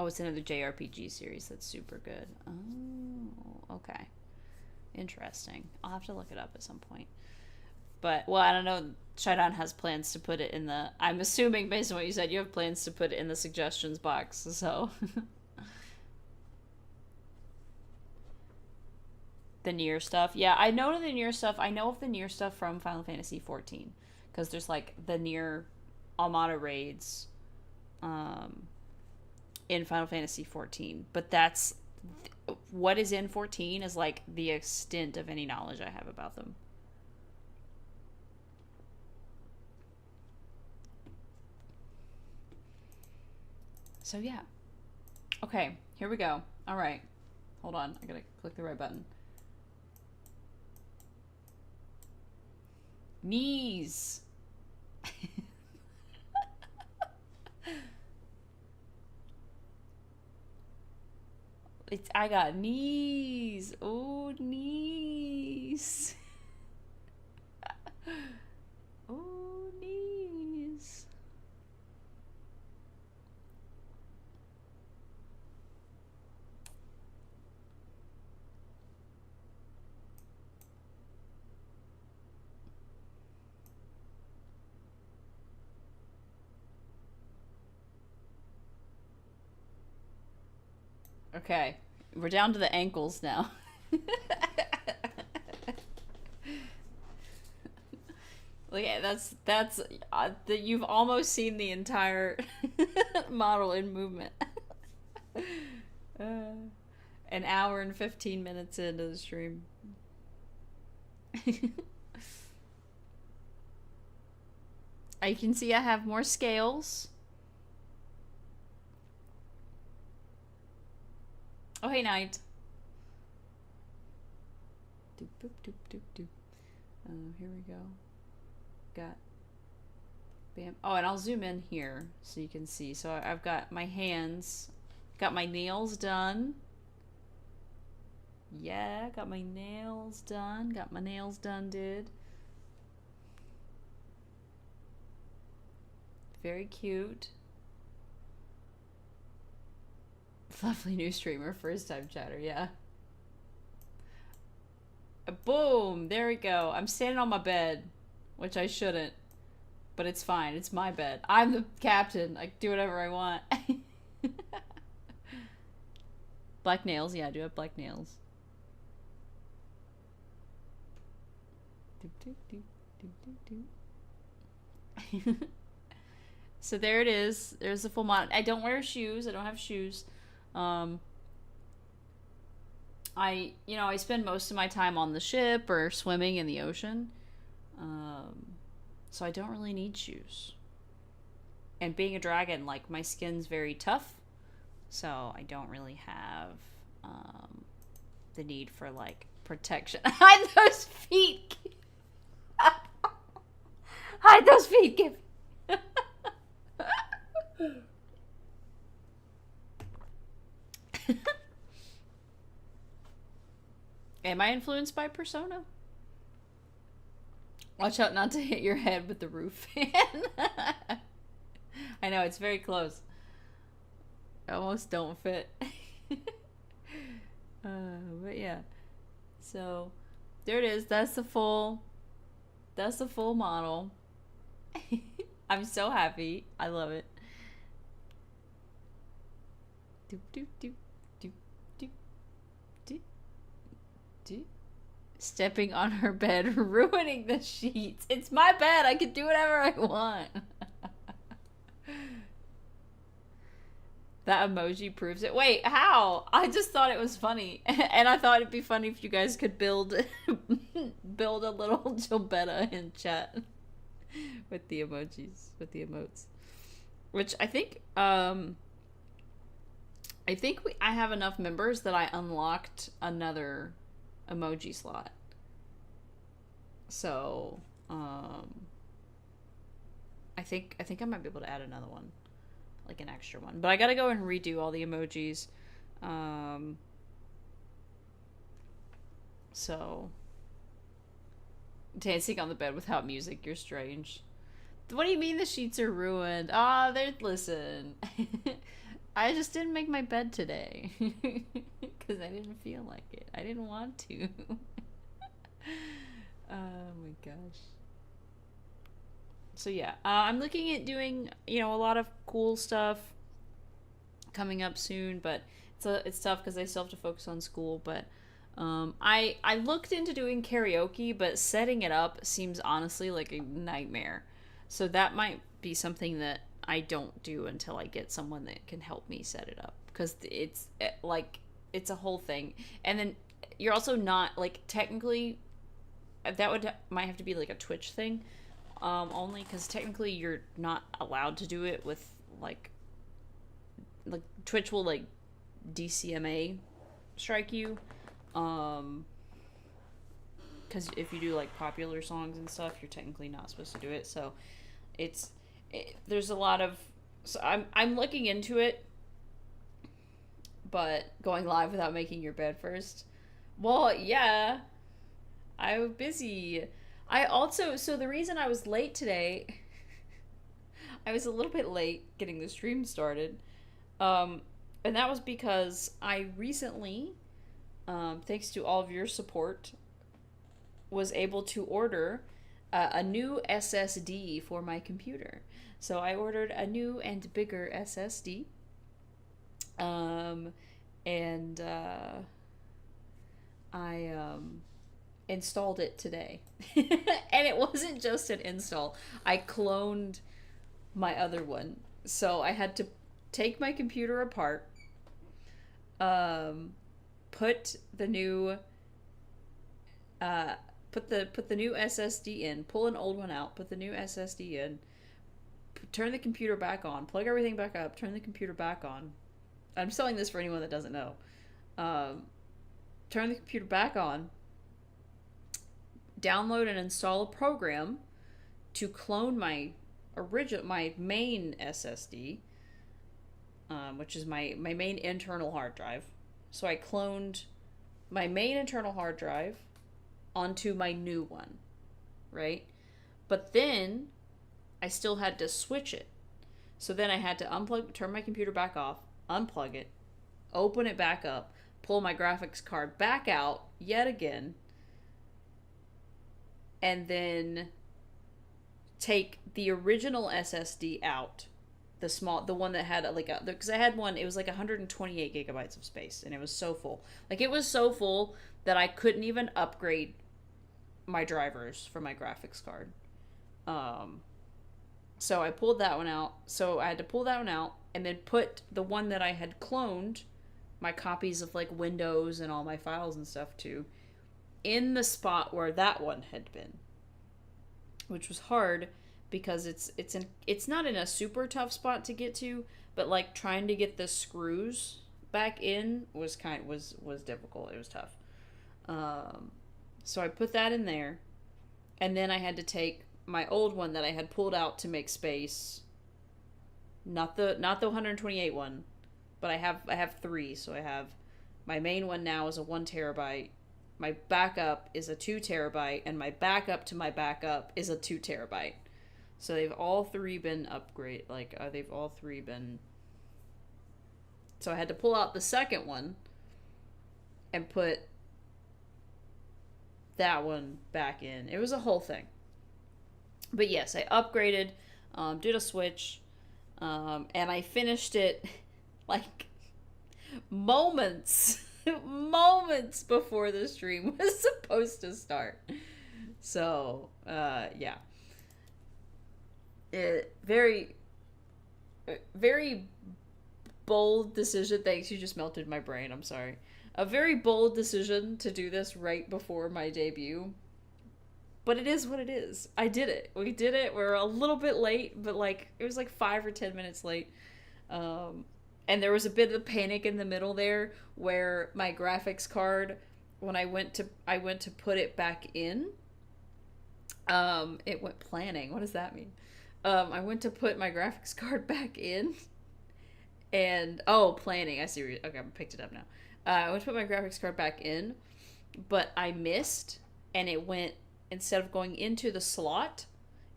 Oh, it's another JRPG series that's super good. Oh, okay. Interesting. I'll have to look it up at some point. But, well, I don't know. Shaidan has plans to put it in the... I'm assuming, based on what you said, you have plans to put it in the suggestions box, so... The Nier stuff. Yeah, I know the Nier stuff. I know of the Nier stuff from Final Fantasy XIV. Because there's, like, the Nier Automata raids in Final Fantasy XIV. But that's... What is in 14 is, like, the extent of any knowledge I have about them. So, yeah. Okay, here we go. Alright. Hold on. I gotta click the right button. Knees. I got knees. Oh, knees. Oh, knees. Okay, we're down to the ankles now. Look at that's you've almost seen the entire model in movement. An hour and 15 minutes into the stream. I can see I have more scales. Oh, hey, Knight. Doop, doop, doop, doop, doop. Here we go. Got... Bam. Oh, and I'll zoom in here so you can see. So I've got my hands. Got my nails done. Yeah, got my nails done. Got my nails done, dude. Very cute. Lovely new streamer, first time chatter, yeah. Boom, there we go. I'm standing on my bed, which I shouldn't, but it's fine. It's my bed. I'm the captain. I can do whatever I want. Black nails, yeah, I do have black nails. So there it is. There's the full mod. I don't wear shoes. I don't have shoes. I spend most of my time on the ship or swimming in the ocean. So I don't really need shoes. And being a dragon, like, my skin's very tough. So I don't really have the need for, like, protection. Hide those feet! Hide those feet, give me. Am I influenced by Persona? Watch out not to hit your head with the roof fan. I know, it's very close. I almost don't fit. But yeah. So, there it is. That's the full model. I'm so happy. I love it. Doop, doop, doop, doop, doop, doop, doop. Stepping on her bed, ruining the sheets. It's my bed. I can do whatever I want. That emoji proves it. Wait, how? I just thought it was funny. And I thought it'd be funny if you guys could build a little Gilbetta in chat with the emojis, with the emotes. Which I think I have enough members that I unlocked another emoji slot. So, I think I might be able to add another one. Like an extra one. But I gotta go and redo all the emojis. So, dancing on the bed without music, you're strange. What do you mean the sheets are ruined? Ah, listen. I just didn't make my bed today. Because I didn't feel like it. I didn't want to. Oh my gosh. So yeah, I'm looking at doing, you know, a lot of cool stuff coming up soon, but it's tough because I still have to focus on school. But I looked into doing karaoke, but setting it up seems honestly like a nightmare. So that might be something that I don't do until I get someone that can help me set it up, because like it's a whole thing. And then you're also not like technically that would might have to be like a Twitch thing, only because technically you're not allowed to do it with like Twitch will like DCMA strike you, because if you do like popular songs and stuff, you're technically not supposed to do it. So there's a lot of, so I'm looking into it, but going live without making your bed first. Well, yeah, I'm busy. I also, so the reason I was late today, I was a little bit late getting the stream started. And that was because I recently, thanks to all of your support, was able to order a new SSD for my computer. So I ordered a new and bigger SSD. And I installed it today. And it wasn't just an install. I cloned my other one. So I had to take my computer apart, put the new put the new SSD in, pull an old one out, put the new SSD in, turn the computer back on, plug everything back up, turn the computer back on. I'm selling this for anyone that doesn't know. Turn the computer back on, download and install a program to clone my main SSD, which is my main internal hard drive. So I cloned my main internal hard drive onto my new one, right? But then I still had to switch it. So then I had to turn my computer back off, unplug it, open it back up, pull my graphics card back out yet again, and then take the original SSD out, the one that had because I had one, it was like 128 gigabytes of space, and it was so full. Like, it was so full that I couldn't even upgrade my drivers for my graphics card. So I pulled that one out. So I had to pull that one out and then put the one that I had cloned, my copies of like Windows and all my files and stuff to, in the spot where that one had been, which was hard because it's not in a super tough spot to get to, but like trying to get the screws back in was difficult. It was tough. So I put that in there, and then I had to take my old one that I had pulled out to make space. Not the 128 one, but I have three. So I have my main one now is a 1 terabyte. My backup is a 2 terabyte, and my backup to my backup is a 2 terabyte. So they've all three been upgraded. They've all three been. So I had to pull out the second one and put that one back in. It was a whole thing. But yes, I upgraded, did a switch, and I finished it like moments before the stream was supposed to start. So, yeah. Very, very bold decision. Thanks, you just melted my brain. I'm sorry. A very bold decision to do this right before my debut. But it is what it is. I did it. We did it. We're a little bit late, but like it was like 5 or 10 minutes late. And there was a bit of panic in the middle there where my graphics card, when I went to put it back in, it went planning. What does that mean? I went to put my graphics card back in, and planning. I see. Okay, I picked it up now. I went to put my graphics card back in, but I missed, and it went, instead of going into the slot,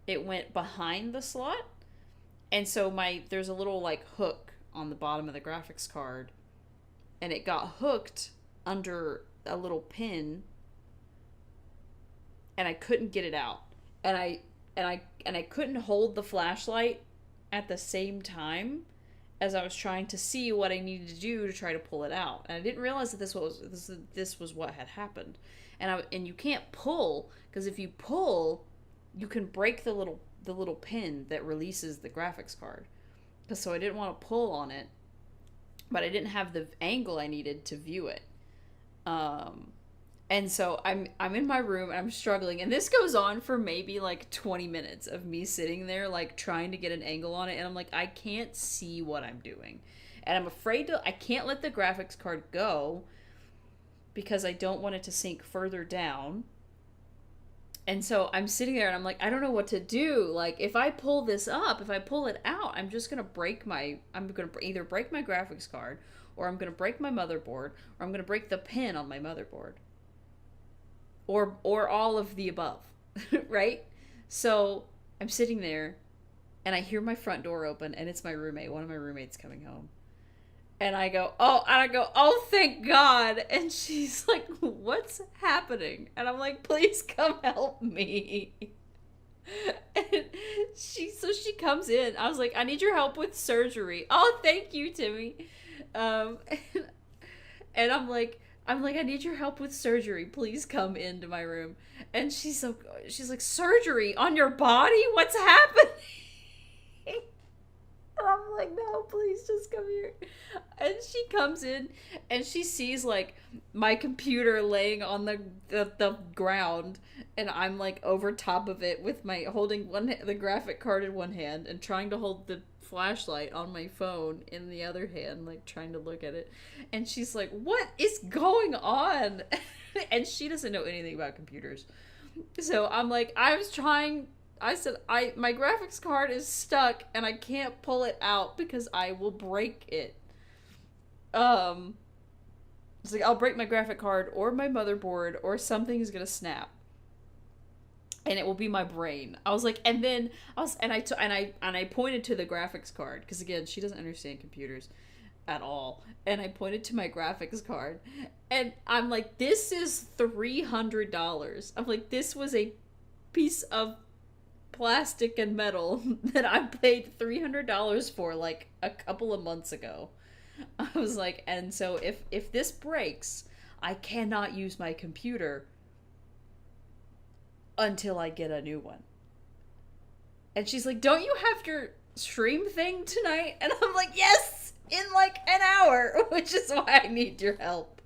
it went behind the slot, and so there's a little like hook on the bottom of the graphics card, and it got hooked under a little pin, and I couldn't get it out, and I and I couldn't hold the flashlight at the same time as I was trying to see what I needed to do to try to pull it out. And I didn't realize that this was what had happened. And you can't pull, because if you pull, you can break the little pin that releases the graphics card. So I didn't want to pull on it, but I didn't have the angle I needed to view it. And so I'm in my room and I'm struggling, and this goes on for maybe like 20 minutes of me sitting there like trying to get an angle on it, and I'm like, I can't see what I'm doing. And I'm afraid I can't let the graphics card go because I don't want it to sink further down. And so I'm sitting there and I'm like, I don't know what to do. Like, if I pull this up, if I pull it out, I'm just going to either break my graphics card, or I'm going to break my motherboard, or I'm going to break the pin on my motherboard. Or all of the above, right? So I'm sitting there and I hear my front door open, and it's my roommate, one of my roommates coming home. And I go, oh, thank God. And she's like, what's happening? And I'm like, please come help me. And she comes in. I was like, I need your help with surgery. Oh, thank you, Timmy. And I'm like, I need your help with surgery. Please come into my room. And she's like, surgery on your body? What's happening? And I'm like, no, please just come here. And she comes in and she sees like my computer laying on the ground, and I'm like over top of it with my holding the graphic card in one hand and trying to hold the flashlight on my phone in the other hand, like trying to look at it. And she's like, what is going on? And she doesn't know anything about computers. So I'm like, I said, my graphics card is stuck and I can't pull it out because I will break it. It's like, I'll break my graphic card or my motherboard, or something is gonna snap. And it will be my brain. I was like, and I pointed to the graphics card, because again, she doesn't understand computers at all. And I pointed to my graphics card, and I'm like, this is $300. I'm like, this was a piece of plastic and metal that I paid $300 for like a couple of months ago. I was like, and so if this breaks, I cannot use my computer until I get a new one. And she's like, don't you have your stream thing tonight? And I'm like, yes, in like an hour, which is why I need your help.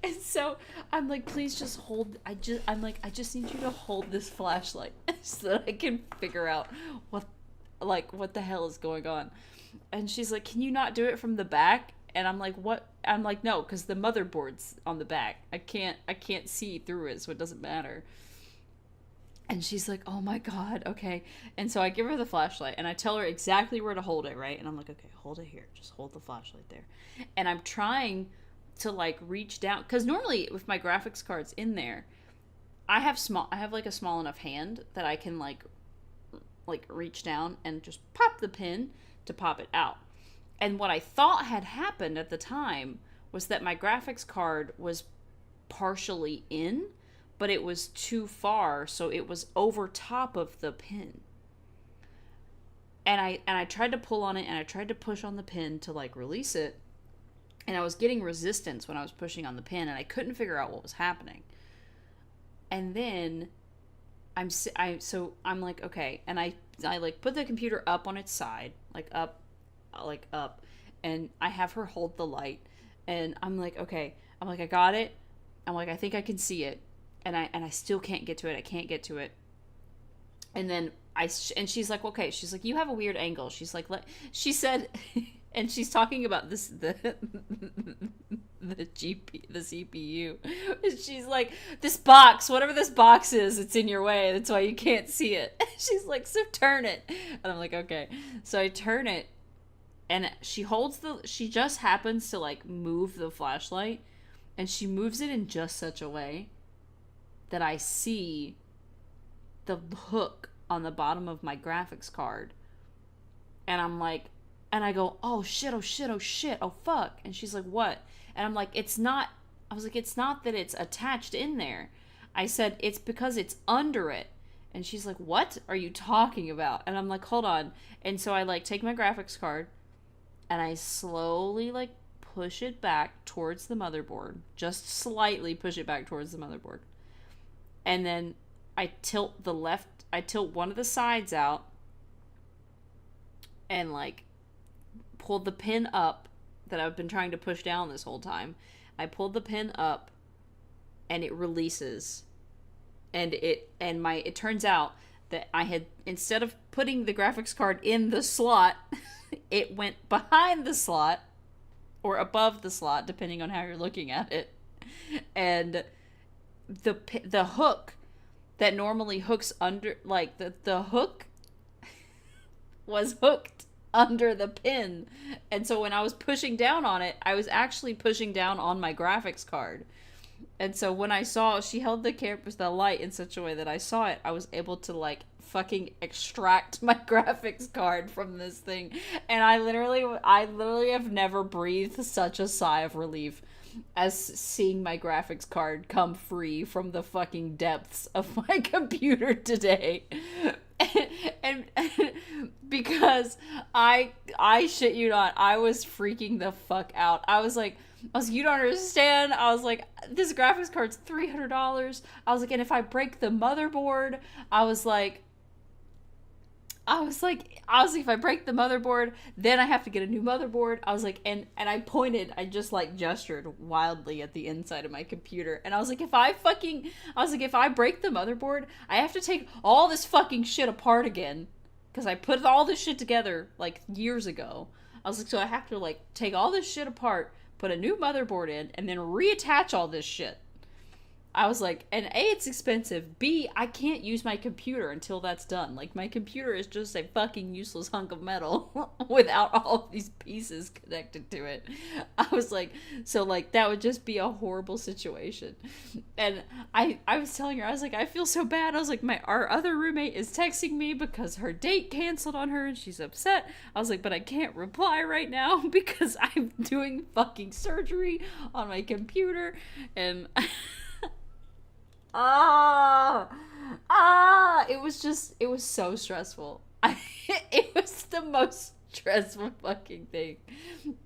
And so I'm like, please just hold, I just need you to hold this flashlight so that I can figure out what the hell is going on. And she's like, can you not do it from the back? And I'm like, what? I'm like, no, because the motherboard's on the back. I can't see through it, so it doesn't matter. And she's like, oh my God, okay. And so I give her the flashlight, and I tell her exactly where to hold it, right? And I'm like, okay, hold it here. Just hold the flashlight there. And I'm trying to, like, reach down, because normally with my graphics cards in there, I have like a small enough hand that I can, like reach down and just pop the pin to pop it out. And what I thought had happened at the time was that my graphics card was partially in, but it was too far, so it was over top of the pin. And I tried to pull on it, and I tried to push on the pin to, like, release it, and I was getting resistance when I was pushing on the pin, and I couldn't figure out what was happening. And then I'm like, okay, and I like put the computer up on its side, like up, and I have her hold the light, and I'm like, okay, I'm like, I got it. I'm like, I think I can see it. And I still can't get to it. I can't get to it. And then and she's like, okay, she's like, you have a weird angle. She's like, she said, and she's talking about the CPU. She's like, this box, whatever this box is, it's in your way. That's why you can't see it. She's like, so turn it. And I'm like, okay. So I turn it, and she just happens to, like, move the flashlight, and she moves it in just such a way that I see the hook on the bottom of my graphics card. And I'm like, and I go, oh shit, oh fuck. And she's like, what? And I'm like, it's not that it's attached in there. I said, it's because it's under it. And she's like, what are you talking about? And I'm like, hold on. And so I like take my graphics card and I slowly like push it back towards the motherboard. Just slightly push it back towards the motherboard. And then I tilt one of the sides out and like pulled the pin up that I've been trying to push down this whole time. I pulled the pin up and it releases. And it turns out that I had, instead of putting the graphics card in the slot, it went behind the slot or above the slot, depending on how you're looking at it. And the hook that normally hooks under, like the hook was hooked under the pin. And so when I was pushing down on it, I was actually pushing down on my graphics card. And so when I saw, she held the light in such a way that I saw it, I was able to like fucking extract my graphics card from this thing. And I literally have never breathed such a sigh of relief as seeing my graphics card come free from the fucking depths of my computer today. And because I shit you not, I was freaking the fuck out. I was like, you don't understand. I was like, this graphics card's $300. I was like, and if I break the motherboard, I was like, if I break the motherboard, then I have to get a new motherboard. I was like, and I just like gestured wildly at the inside of my computer. And I was like, if I break the motherboard, I have to take all this fucking shit apart again. Because I put all this shit together like years ago. I was like, so I have to like take all this shit apart, put a new motherboard in, and then reattach all this shit. I was like, and A, it's expensive. B, I can't use my computer until that's done. Like, my computer is just a fucking useless hunk of metal without all of these pieces connected to it. I was like, so, like, that would just be a horrible situation. And I was telling her, I was like, I feel so bad. I was like, our other roommate is texting me because her date canceled on her and she's upset. I was like, but I can't reply right now because I'm doing fucking surgery on my computer. And... it was so stressful. It was the most stressful fucking thing.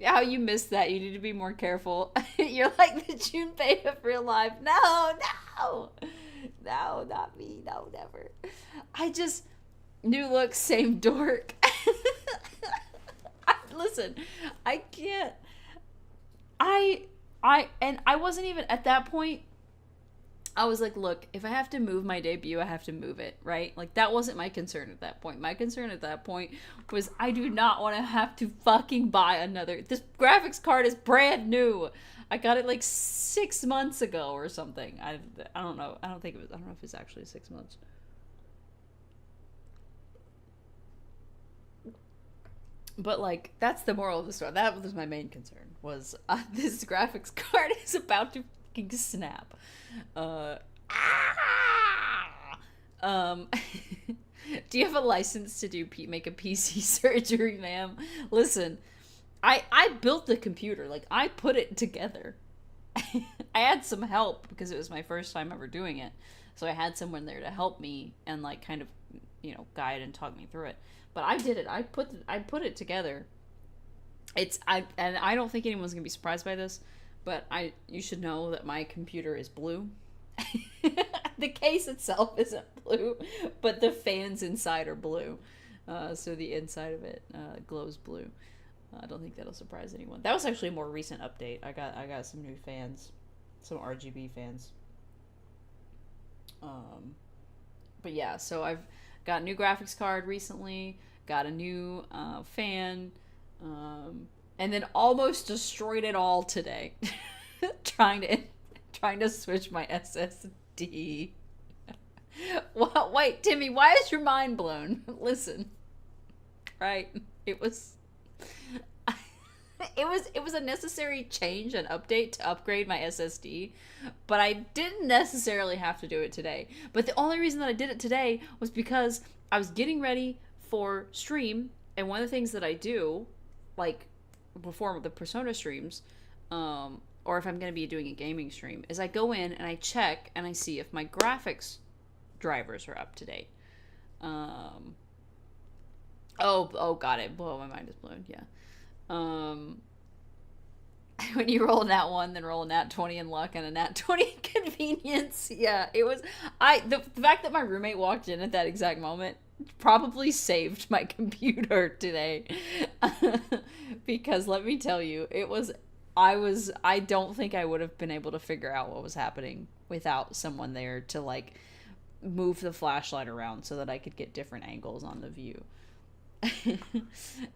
How you missed that. You need to be more careful. You're like the Junpei of real life. No, not me. No, never. I just, new look, same dork. Listen, I can't. I wasn't even at that point. I was like, look, if I have to move my debut, I have to move it, right? Like, that wasn't my concern at that point. My concern at that point was I do not want to have to fucking buy another. This graphics card is brand new. I got it like 6 months ago or something. I don't know. I don't know if it's actually 6 months. But, like, that's the moral of the story. That was my main concern, was this graphics card is about to fucking snap. Do you have a license to make a PC surgery, ma'am? Listen, I built the computer. Like, I put it together. I had some help because it was my first time ever doing it. So I had someone there to help me and, like, kind of, you know, guide and talk me through it. But I did it. I put it together. And I don't think anyone's gonna be surprised by this, but you should know that my computer is blue. The case itself isn't blue, but the fans inside are blue. So the inside of it glows blue. I don't think that'll surprise anyone. That was actually a more recent update. I got some new fans, some RGB fans. But yeah, so I've got a new graphics card recently, got a new fan, and then almost destroyed it all today. trying to switch my SSD. Wait, Timmy, why is your mind blown? Listen, right? It was a necessary change and update to upgrade my SSD, but I didn't necessarily have to do it today. But the only reason that I did it today was because I was getting ready for stream, and one of the things that I do, like before the Persona streams, or if I'm going to be doing a gaming stream, is I go in and I check and I see if my graphics drivers are up to date. Got it. Whoa, my mind is blown. Yeah. When you roll a nat 1, then roll a nat 20 in luck and a nat 20 in convenience. Yeah, it was... The fact that my roommate walked in at that exact moment probably saved my computer today. Because let me tell you, it was... I don't think I would have been able to figure out what was happening without someone there to, like, move the flashlight around so that I could get different angles on the view.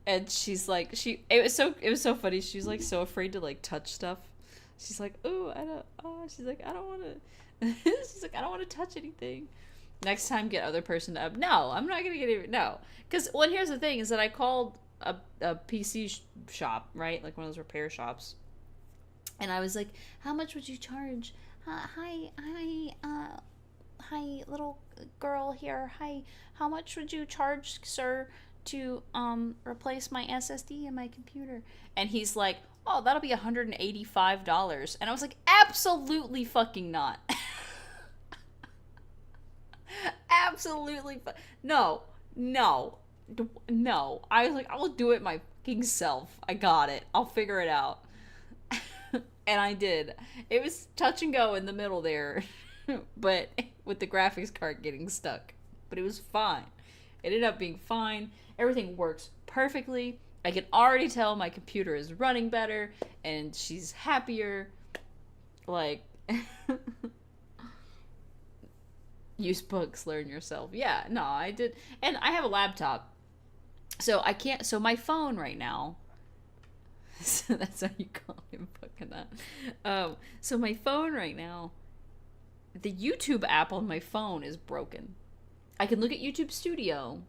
And she's like, it was so funny. She's like so afraid to like touch stuff. She's like, she's like, I don't want to. She's like, I don't want to touch anything. Next time, get other person to up. No, I'm not gonna get it. No, because here's the thing is that I called a PC shop, right, like one of those repair shops, and I was like, how much would you charge? Hi, little girl here. Hi, how much would you charge, sir, to replace my SSD in my computer? And he's like, oh, that'll be $185. And I was like, absolutely fucking not. Absolutely no. I was like, I'll do it my fucking self. I got it. I'll figure it out. And I did. It was touch and go in the middle there. But with the graphics card getting stuck. But it was fine. It ended up being fine. Everything works perfectly. I can already tell my computer is running better. And she's happier. Like... Use books, learn yourself. Yeah, no, I did. And I have a laptop. So I can't... So my phone right now... So that's how you call him fucking that. So my phone right now... The YouTube app on my phone is broken. I can look at YouTube Studio,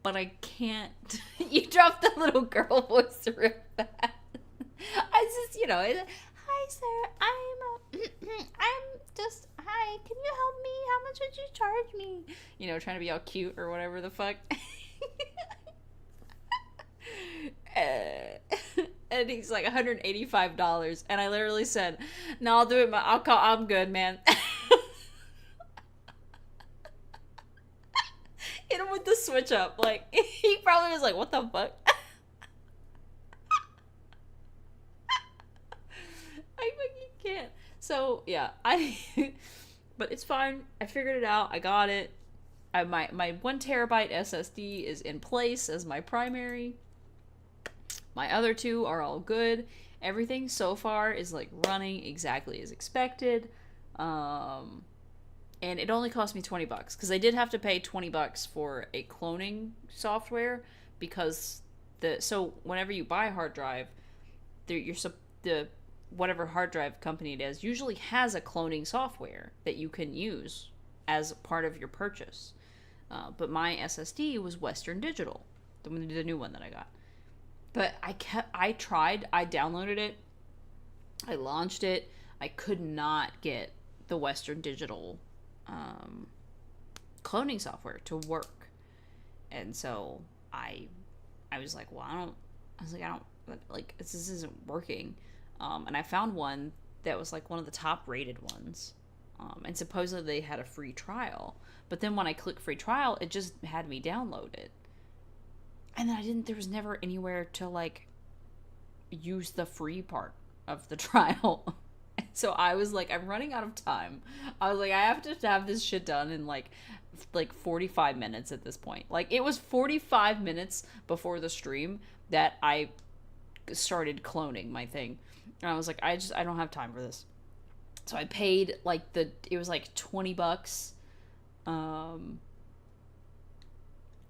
but I can't... You dropped the little girl voice real fast. I just, hi, sir, I'm just... Hi, can you help me? How much would you charge me? Trying to be all cute or whatever the fuck. And he's like $185, and I literally said, "No, I'll do it. I'm good, man." Hit him with the switch up. Like, he probably was like, "What the fuck?" I fucking can't. So yeah, but it's fine. I figured it out. I got it. My 1 terabyte SSD is in place as my primary. My other 2 are all good. Everything so far is like running exactly as expected. And it only cost me $20 because I did have to pay $20 for a cloning software because so whenever you buy a hard drive, the whatever hard drive company it is usually has a cloning software that you can use as part of your purchase. But my SSD was Western Digital, the new one that I got. But I downloaded it, I launched it, I could not get the Western Digital cloning software to work. And so I was like, this isn't working. And I found one that was like one of the top rated ones. And supposedly they had a free trial. But then when I clicked free trial, it just had me download it. And then there was never anywhere to like use the free part of the trial. So I was like, I'm running out of time. I was like, I have to have this shit done in like 45 minutes at this point. Like, it was 45 minutes before the stream that I started cloning my thing. And I was like, I don't have time for this. So I paid like it was like $20.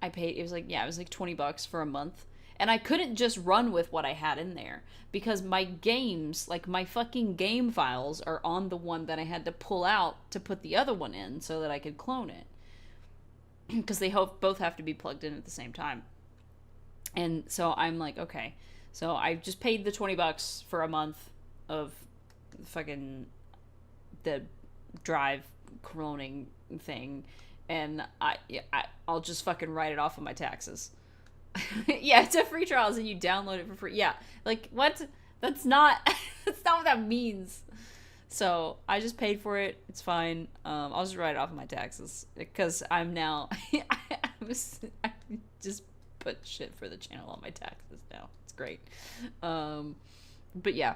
It was like $20 for a month. And I couldn't just run with what I had in there because my games, like my fucking game files, are on the one that I had to pull out to put the other one in so that I could clone it. Because they both have to be plugged in at the same time. And so I'm like, okay. So I just paid the $20 for a month of fucking the drive cloning thing. And I'll just fucking write it off of my taxes. Yeah, it's a free trial, and you download it for free. Yeah, like, what? That's not that's not what that means. So I just paid for it. It's fine. I'll just write it off of my taxes because I'm now I just put shit for the channel on my taxes now. It's great. But yeah.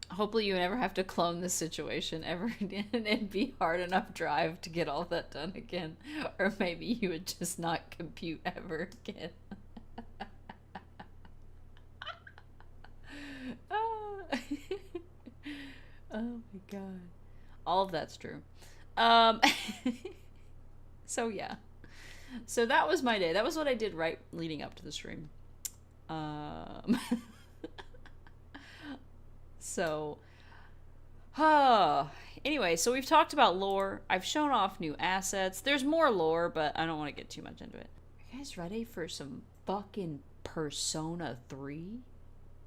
Hopefully you never have to clone this situation ever again, and it'd be hard enough drive to get all that done again. Or maybe you would just not compute ever again. Oh. Oh my god. All of that's true. So yeah. So that was my day. That was what I did right leading up to the stream. So, anyway, so we've talked about lore. I've shown off new assets. There's more lore, but I don't want to get too much into it. Are you guys ready for some fucking Persona 3?